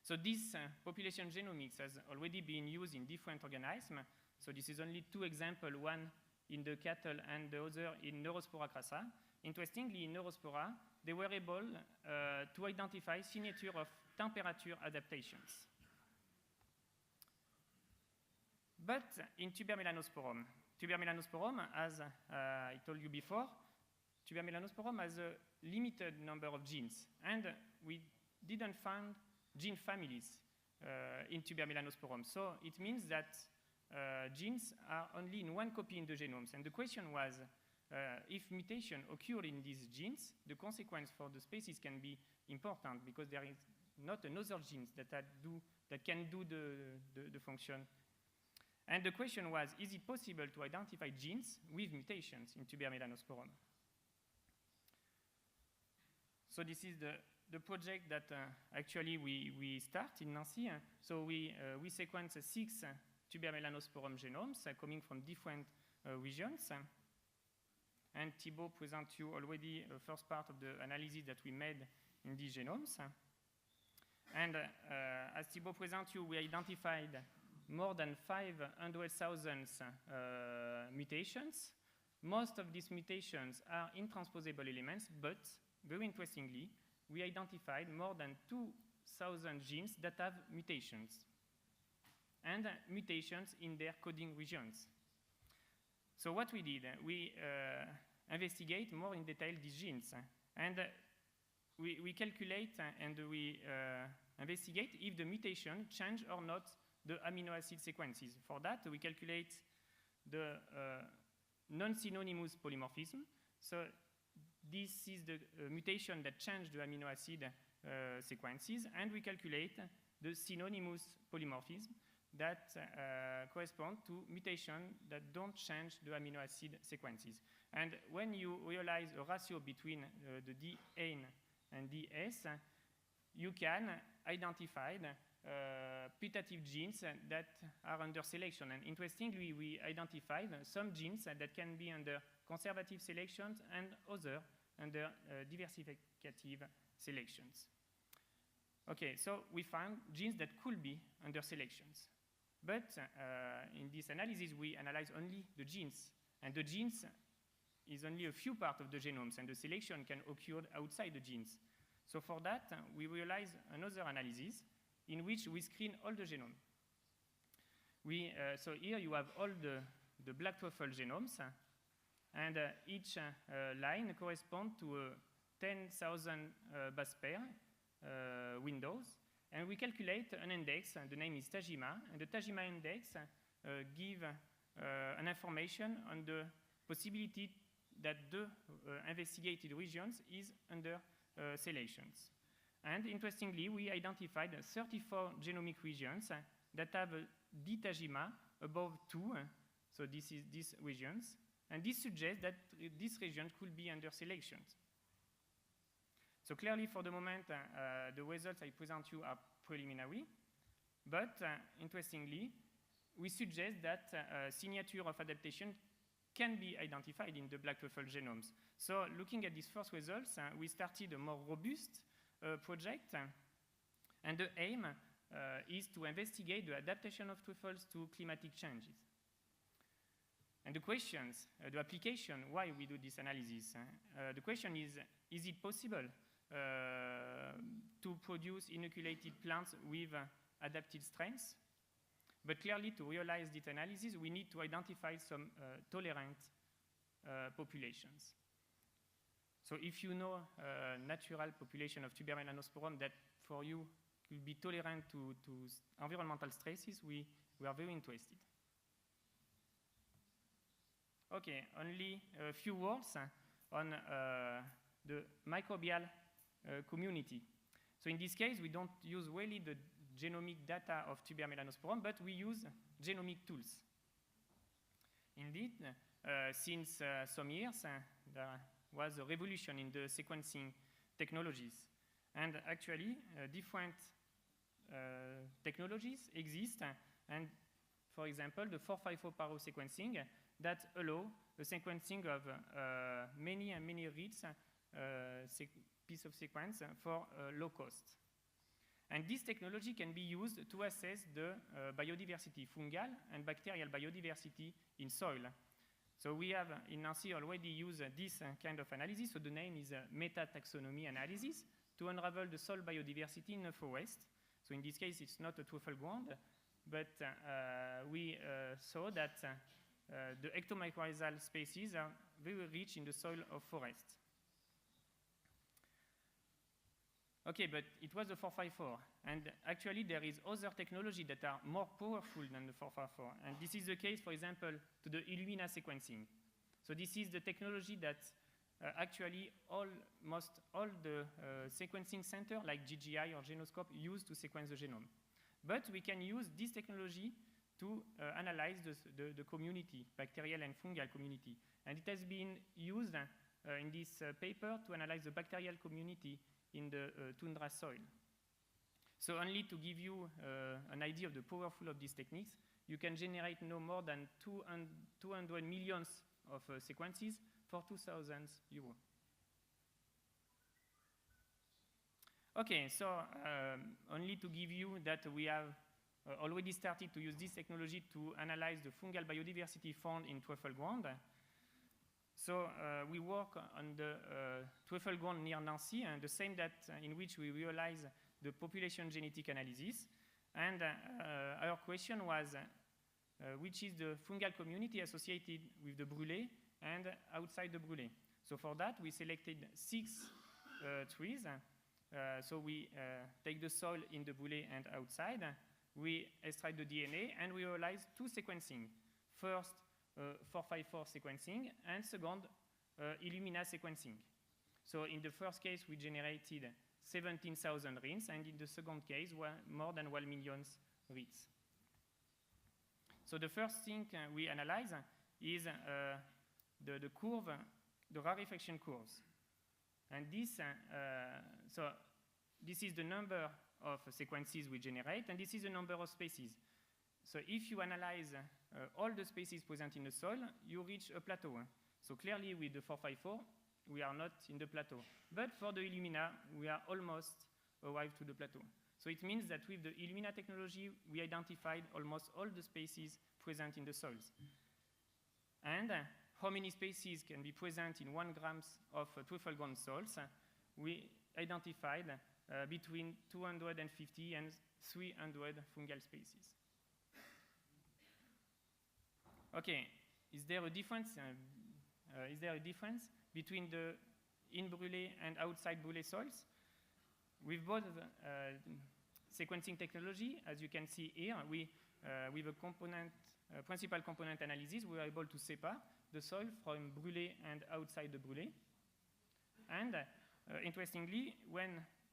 S10: So this population genomics has already been used in different organisms, So this is only two examples, one in the cattle and the other in Neurospora crassa. Interestingly, in Neurospora, they were able to identify signature of temperature adaptations. But in Tubermelanosporum, as I told you before, Tubermelanosporum has a limited number of genes, and we didn't find gene families in Tubermelanosporum. So it means that genes are only in one copy in the genomes. And the question was, if mutation occurred in these genes, the consequence for the species can be important because there is not another genes that can do the function. And the question was, is it possible to identify genes with mutations in Tubermelanosporum? So this is the project that actually we start in Nancy. So we sequence 6 Tubermelanosporum genomes coming from different regions. And Thibaut presents you already the first part of the analysis that we made in these genomes. And as Thibaut presents you, we identified more than 500,000 mutations. Most of these mutations are intransposable elements, but very interestingly, we identified more than 2,000 genes that have mutations, and mutations in their coding regions. So what we did, we investigate more in detail these genes, and we calculate and we investigate if the mutation change or not the amino acid sequences. For that, we calculate the non-synonymous polymorphism. So this is the mutation that changed the amino acid sequences, and we calculate the synonymous polymorphism that correspond to mutation that don't change the amino acid sequences. And when you realize a ratio between the D-N and DS, you can identify putative genes that are under selection. And interestingly, we identified some genes that can be under conservative selections and other under diversificative selections. Okay, so we found genes that could be under selections. But in this analysis, we analyze only the genes. And the genes is only a few parts of the genomes, and the selection can occur outside the genes. So for that, we realize another analysis in which we screen all the genome. So here you have all the black truffle genomes, and each line corresponds to a 10,000 base pair windows. And we calculate an index, and the name is Tajima, and the Tajima index gives an information on the possibility that the investigated regions is under selections. And interestingly, we identified 34 genomic regions that have a D-Tajima above 2, so this is these regions, and this suggests that these regions could be under selections. So clearly, for the moment, the results I present you are preliminary, but interestingly, we suggest that signature of adaptation can be identified in the black truffle genomes. So looking at these first results, we started a more robust project, and the aim is to investigate the adaptation of truffles to climatic changes. And the questions, the application, why we do this analysis, the question is it possible to produce inoculated plants with adapted strains? But clearly, to realize this analysis, we need to identify some tolerant populations. So if you know natural population of Tubermelanosporum that for you will be tolerant to environmental stresses, we are very interested. Okay, only a few words on the microbial community. So in this case, we don't use really the genomic data of Tubermelanosporum, but we use genomic tools. Indeed, since some years, there was a revolution in the sequencing technologies. And actually, different technologies exist. And for example, the 454 paro sequencing that allow the sequencing of many and many reads piece of sequence for low cost. And this technology can be used to assess the biodiversity, fungal and bacterial biodiversity in soil. So we have in Nancy already used this kind of analysis. So the name is meta-taxonomy analysis to unravel the soil biodiversity in a forest. So in this case, it's not a truffle ground, but we saw that the ectomycorrhizal species are very rich in the soil of forests. Okay, but it was the 454, and actually there is other technology that are more powerful than the 454, and this is the case, for example, to the Illumina sequencing. So this is the technology that actually almost all the sequencing center like GGI or Genoscope use to sequence the genome. But we can use this technology to analyze the community, bacterial and fungal community, and it has been used in this paper to analyze the bacterial community in the tundra soil. So only to give you an idea of the powerful of these techniques, you can generate no more than 200 millions of sequences for 2,000 euros. Okay, so only to give you that we have already started to use this technology to analyze the fungal biodiversity found in truffle ground. So we work on the truffle ground near Nancy, and the same that in which we realize the population genetic analysis. And our question was, which is the fungal community associated with the brûlé and outside the brûlé? So for that, we selected 6 trees. So we take the soil in the brûlé and outside. We extract the DNA, and we realize 2 sequencing. First, 454 sequencing, and second, Illumina sequencing. So in the first case, we generated 17,000 reads, and in the second case, more than 1 million reads. So the first thing we analyze is the curve, the rarefaction curves. And this, this is the number of sequences we generate, and this is the number of species. So if you analyze all the species present in the soil, you reach a plateau. So clearly with the 454, we are not in the plateau. But for the Illumina, we are almost arrived to the plateau. So it means that with the Illumina technology, we identified almost all the species present in the soils. And how many species can be present in 1 gram of truffle ground soils? We identified between 250 and 300 fungal species. Okay, is there a difference? Between the in-brûlé and outside brûlé soils? With both sequencing technology, as you can see here, with a principal component analysis, we are able to separate the soil from brûlé and outside the brûlé. And interestingly, when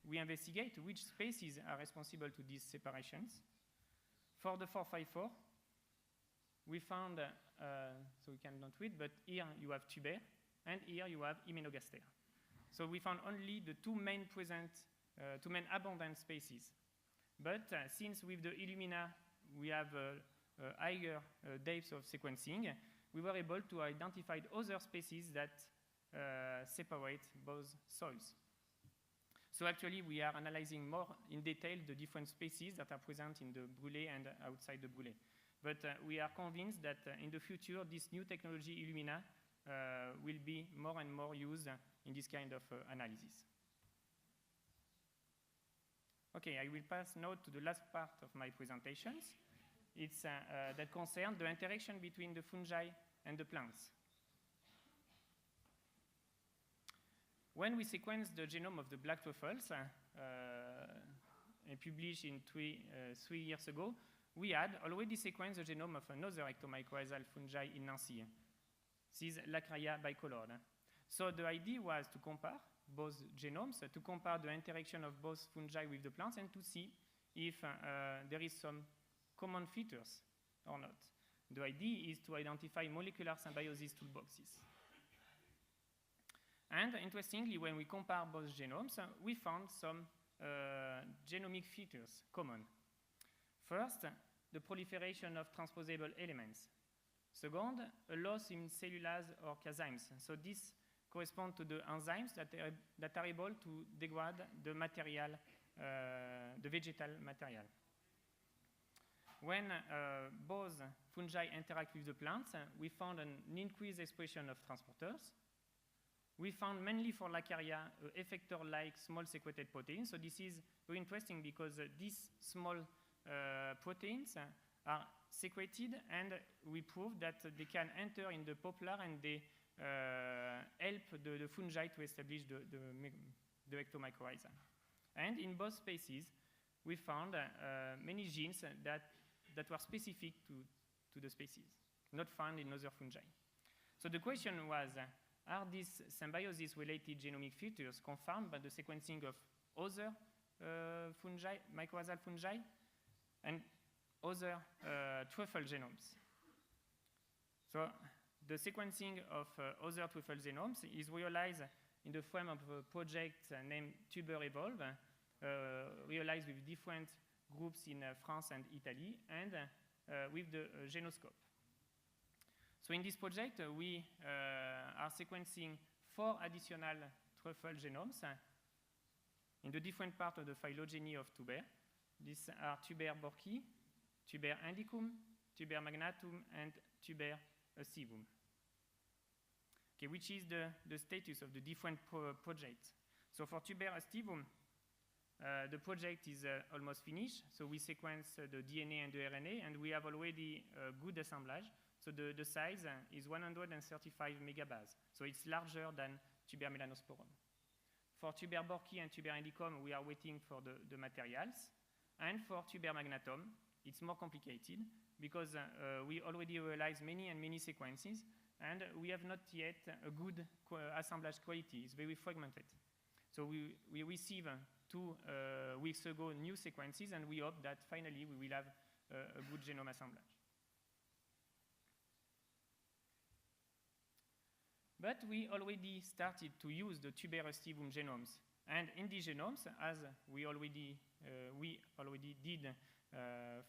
S10: we investigate which species are responsible to these separations, for the 454, we found, so we cannot read, but here you have tuber, and here you have Hymenogastera. So we found only the two main abundant species. But since with the Illumina we have higher depths of sequencing, we were able to identify other species that separate both soils. So actually we are analyzing more in detail the different species that are present in the brûlé and outside the brûlé. But we are convinced that in the future, this new technology, Illumina, will be more and more used in this kind of analysis. Okay, I will pass now to the last part of my presentations. It's that concerns the interaction between the fungi and the plants. When we sequenced the genome of the black truffles, published in 3 years ago, we had already sequenced the genome of another ectomycorrhizal fungi in Nancy. This is Lacraia bicolored. So the idea was to compare both genomes, to compare the interaction of both fungi with the plants, and to see if there is some common features or not. The idea is to identify molecular symbiosis toolboxes. And interestingly, when we compare both genomes, we found some genomic features common. First, the proliferation of transposable elements. Second, a loss in cellulase or cazymes. So this corresponds to the enzymes that are able to degrade the material the vegetal material. When both fungi interact with the plants, we found an increased expression of transporters. We found mainly for Laccaria effector-like small sequestrated proteins. So this is very interesting because these small proteins are secreted, and we proved that they can enter in the poplar and they help the fungi to establish the ectomycorrhiza. And in both species, we found many genes that were specific to the species, not found in other fungi. So the question was, are these symbiosis-related genomic features confirmed by the sequencing of other fungi, mycorrhizal fungi, and other truffle genomes? So the sequencing of other truffle genomes is realized in the frame of a project named Tuber Evolve, realized with different groups in France and Italy, and with the Genoscope. So in this project, we are sequencing 4 additional truffle genomes in the different parts of the phylogeny of tuber. These are tuber borki, tuber indicum, tuber magnatum, and tuber aestivum. Okay, which is the status of the different projects. So for tuber aestivum, the project is almost finished. So we sequence the DNA and the RNA, and we have already good assemblage. So the size is 135 megabase. So it's larger than tuber melanosporum. For tuber borki and tuber indicum, we are waiting for the materials. And for tuber magnatum, it's more complicated because we already realized many and many sequences, and we have not yet a good assemblage quality. It's very fragmented. So we received 2 weeks ago new sequences, and we hope that finally we will have a good genome assemblage. But we already started to use the tuber aestivum genomes. And in these genomes, as we already did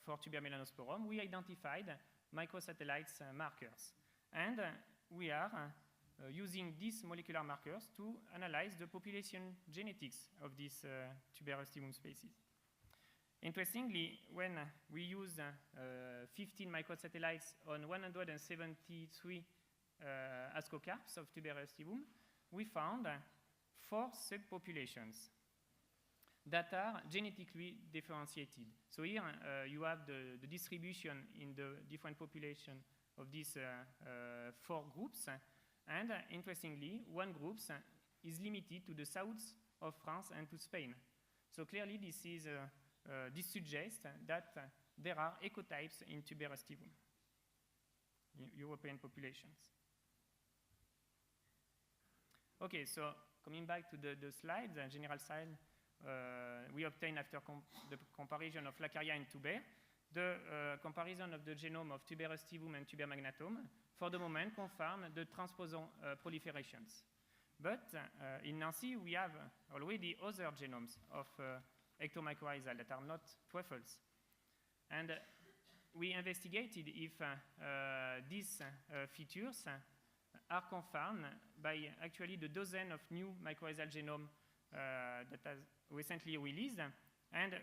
S10: for tuber melanosporum, we identified microsatellites markers. And we are using these molecular markers to analyze the population genetics of these tuber aestivum species. Interestingly, when we use 15 microsatellites on 173 ascocarps of tuber aestivum, we found 4 subpopulations that are genetically differentiated. So here you have the distribution in the different population of these 4 groups. And interestingly, one group is limited to the south of France and to Spain. So clearly this suggests that there are ecotypes in tuber aestivum, European populations. Okay, so coming back to the slides, the general slide, we obtained after the comparison of Laccaria and tuber, the comparison of the genome of tuber aestivum and tuber magnatum for the moment confirm the transposon proliferations. But in Nancy, we have already other genomes of ectomycorrhiza that are not truffles. And we investigated if these features are confirmed by actually the dozen of new mycorrhizal genome that has recently released. And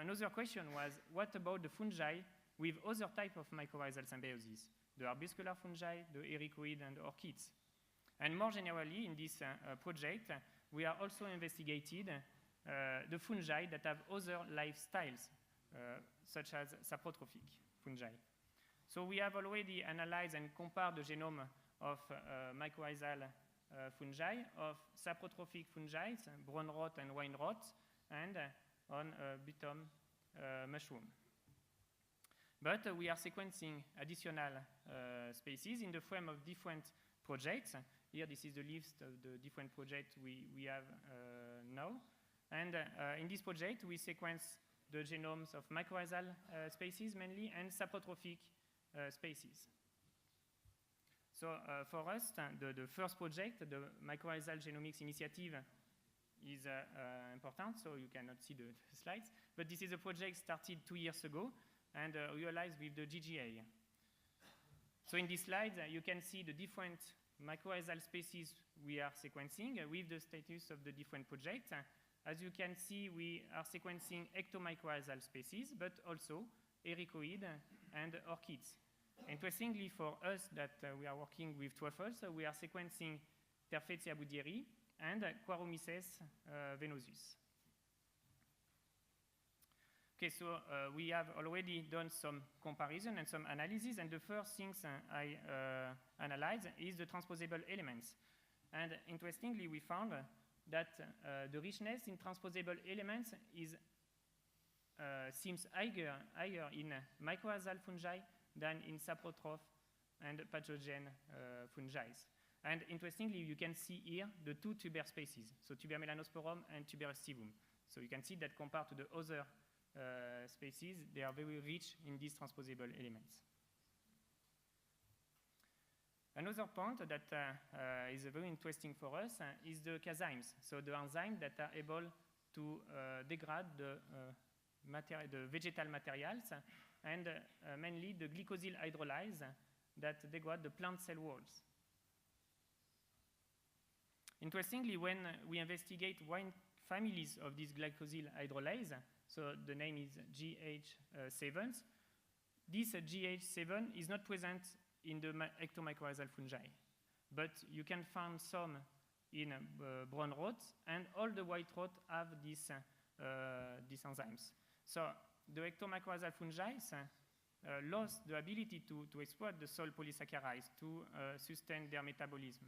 S10: another question was, what about the fungi with other type of mycorrhizal symbiosis, the arbuscular fungi, the ericoid, and orchids? And more generally, in this project, we are also investigated the fungi that have other lifestyles, such as saprotrophic fungi. So we have already analyzed and compared the genome of mycorrhizal fungi, of saprotrophic fungi, brown rot and wine rot, and on bitum mushroom. But we are sequencing additional species in the frame of different projects. Here, this is the list of the different projects we have now. And in this project, we sequence the genomes of mycorrhizal species mainly and saprotrophic species. So for us, the first project, the Mycorrhizal Genomics Initiative, is important, so you cannot see the slides. But this is a project started 2 years ago and realized with the GGA. So in this slide, you can see the different mycorrhizal species we are sequencing with the status of the different projects. as you can see, we are sequencing ectomycorrhizal species, but also ericoid and orchids. Interestingly for us that we are working with truffles, we are sequencing Terfetia boudieri and Quaromyces venosus. Okay, so we have already done some comparison and some analysis, and the first things I analyzed is the transposable elements. And interestingly, we found that the richness in transposable elements is, seems higher in mycorrhizal fungi than in saprotroph and pathogen fungi. And interestingly, you can see here the two tuber species, so Tuber melanosporum and Tuber stivum. So you can see that compared to the other species, they are very rich in these transposable elements. Another point that is very interesting for us is the cazymes, so the enzymes that are able to degrade the vegetal materials and mainly the glycosyl hydrolyse that degrade the plant cell walls. Interestingly, when we investigate one families of these glycosyl hydrolase, so the name is GH7, this GH7 is not present in the ectomycorrhizal fungi, but you can find some in brown rot, and all the white rot have these enzymes. So the ectomycorrhizal fungi lost the ability to exploit the soil polysaccharides to sustain their metabolism.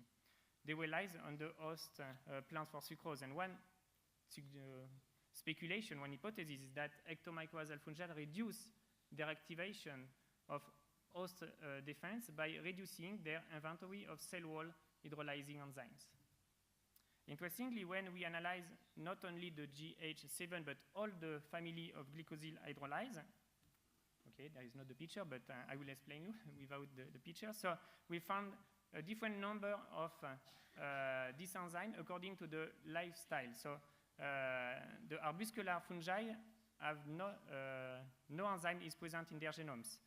S10: They rely on the host plants for sucrose, and one speculation, one hypothesis is that ectomycorrhizal fungi reduce their activation of host defense by reducing their inventory of cell wall hydrolyzing enzymes. Interestingly, when we analyze not only the GH7 but all the family of glycosyl hydrolase, okay, there is not the picture, but I will explain you without the picture. So we found a different number of this enzyme according to the lifestyle. So the arbuscular fungi have no enzyme is present in their genomes.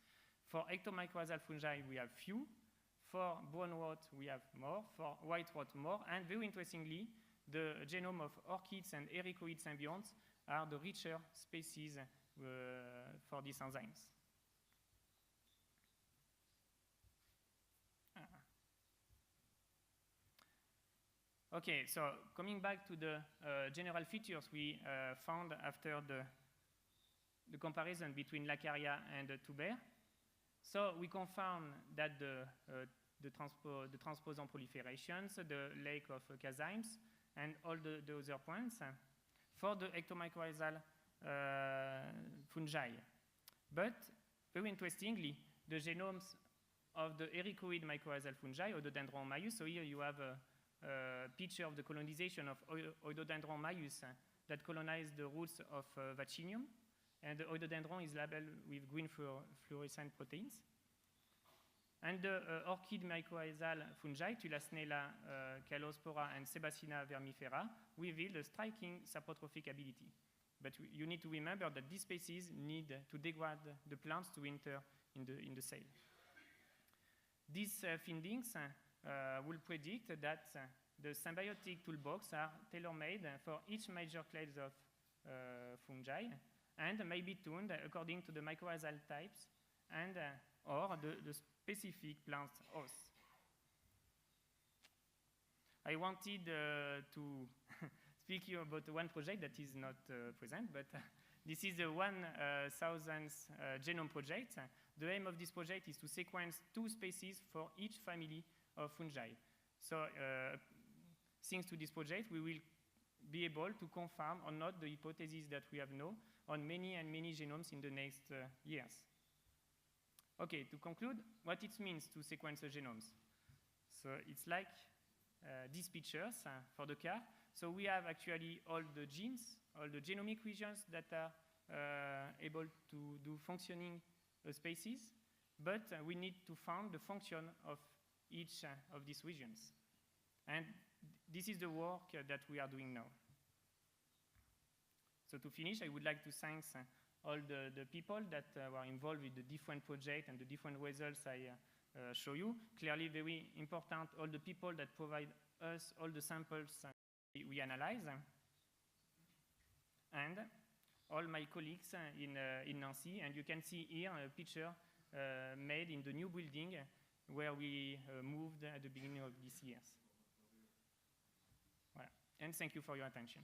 S10: For ectomycorrhizal fungi, we have few. For brown rot, we have more. For white rot, more. And very interestingly, the genome of orchids and ericoid symbionts are the richer species for these enzymes. Okay, so coming back to the general features we found after the comparison between Laccaria and the tuber. So we confirm that the transposon proliferations, the lack of cazymes, and all the other points for the ectomycorrhizal fungi. But very interestingly, the genomes of the ericoid mycorrhizal fungi, Oidodendron maius, so here you have a picture of the colonization of Oidodendron maius that colonized the roots of Vaccinium, and the Oidodendron is labeled with green fluorescent proteins. And the orchid mycorrhizal fungi, Tulasnella Calospora and Sebaceae vermifera, reveal a striking saprotrophic ability. But you need to remember that these species need to degrade the plants to enter in the cell. These findings will predict that the symbiotic toolbox are tailor-made for each major class of fungi and may be tuned according to the mycorrhizal types and or the specific plant host. I wanted to speak here about one project that is not present, but this is the 1,000th genome project. The aim of this project is to sequence 2 species for each family of fungi. So thanks to this project, we will be able to confirm or not the hypothesis that we have now on many and many genomes in the next years. Okay, to conclude, what it means to sequence the genomes. So it's like these pictures for the car. So we have actually all the genes, all the genomic regions that are able to do functioning species, but we need to find the function of each of these regions. And this is the work that we are doing now. So to finish, I would like to thank all the people that were involved with the different projects and the different results I show you. Clearly very important, all the people that provide us all the samples we analyze. and all my colleagues in Nancy. And you can see here a picture made in the new building where we moved at the beginning of this year. Voilà. And thank you for your attention.